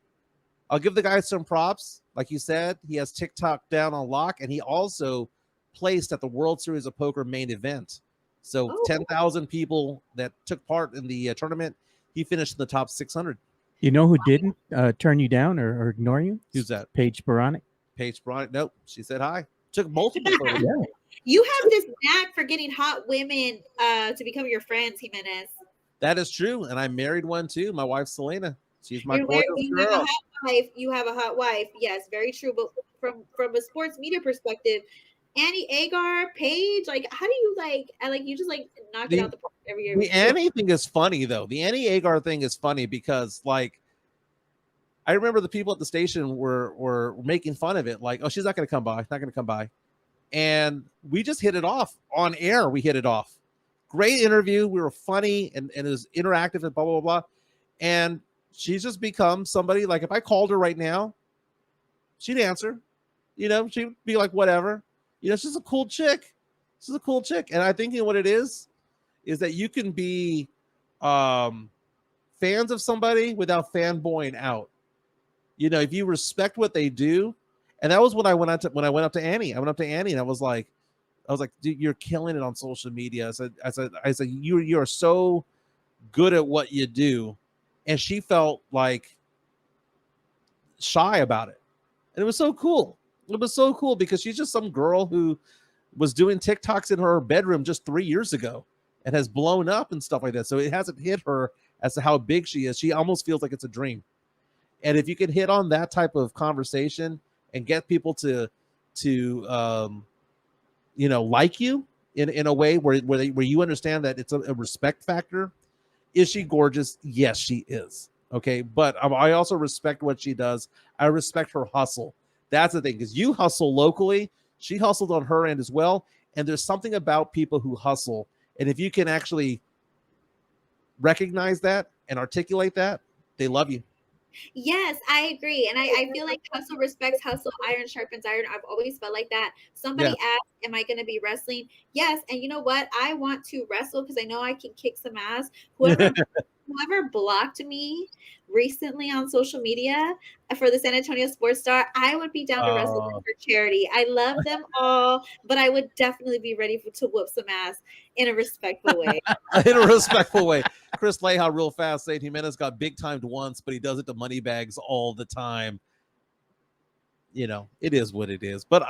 I'll give the guy some props. Like you said, he has TikTok down on lock, and he also placed at the World Series of Poker main event. So 10,000 people that took part in the tournament, he finished in the top 600. You know who didn't turn you down or ignore you? Who's that? Paige Baronic. Paige Baronic. Nope. She said hi. Took multiple photos. Yeah. You have this knack for getting hot women to become your friends, Jimenez. That is true. And I married one too. My wife, Selena. She's my gorgeous girl. You have a hot wife. Yes, very true. But from a sports media perspective, Annie Agar, Paige, like, how do you you just knock it out the park every year? The Annie thing is funny though. The Annie Agar thing is funny because I remember the people at the station were making fun of it. Like, "Oh, she's not going to come by. Not going to come by." And we just hit it off on air. We hit it off. Great interview. We were funny and it was interactive and blah, blah, blah. And she's just become somebody, like, if I called her right now, she'd answer. She'd be like, whatever. She's a cool chick. She's a cool chick. And I think what it is that you can be fans of somebody without fanboying out. If you respect what they do, And that was when I went up to Annie. I went up to Annie and I was like, dude, you're killing it on social media. I said, you are so good at what you do. And she felt like shy about it. And it was so cool. It was so cool because she's just some girl who was doing TikToks in her bedroom just 3 years ago and has blown up and stuff like that. So it hasn't hit her as to how big she is. She almost feels like it's a dream. And if you can hit on that type of conversation and get people to like you in a way where you understand that it's a respect factor. Is she gorgeous? Yes, she is. Okay, but I also respect what she does. I respect her hustle. That's the thing, because you hustle locally. She hustled on her end as well. And there's something about people who hustle. And if you can actually recognize that and articulate that, they love you. Yes, I agree. And I feel like hustle respects hustle, iron sharpens iron. I've always felt like that. Somebody asked, am I going to be wrestling? Yes. And you know what? I want to wrestle because I know I can kick some ass. Whoever blocked me recently on social media for the San Antonio Sports Star, I would be down to wrestle for charity. I love them all, but I would definitely be ready to whoop some ass in a respectful way. In a respectful way. Chris Leha real fast saying Jimenez got big timed once, but he does it to money bags all the time. You know, it is what it is. But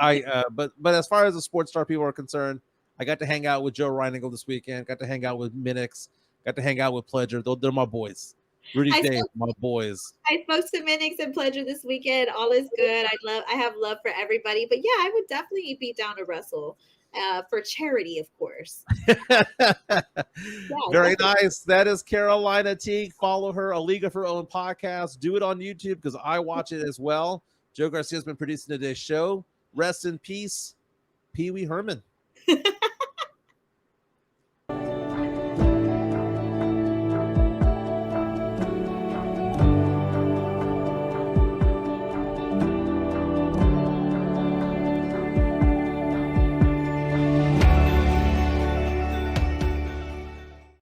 but as far as the Sports Star people are concerned, I got to hang out with Joe Reinigle this weekend. Got to hang out with Minix. Got to hang out with Pledger. They're my boys. Rudy Dave, my boys. I spoke to Minix and Pledger this weekend. All is good. I have love for everybody. But yeah, I would definitely be down to wrestle for charity, of course. Very nice. That is Carolina Teague. Follow her, A League of Her Own podcast. Do it on YouTube because I watch it as well. Joe Garcia's been producing today's show. Rest in peace, Pee Wee Herman.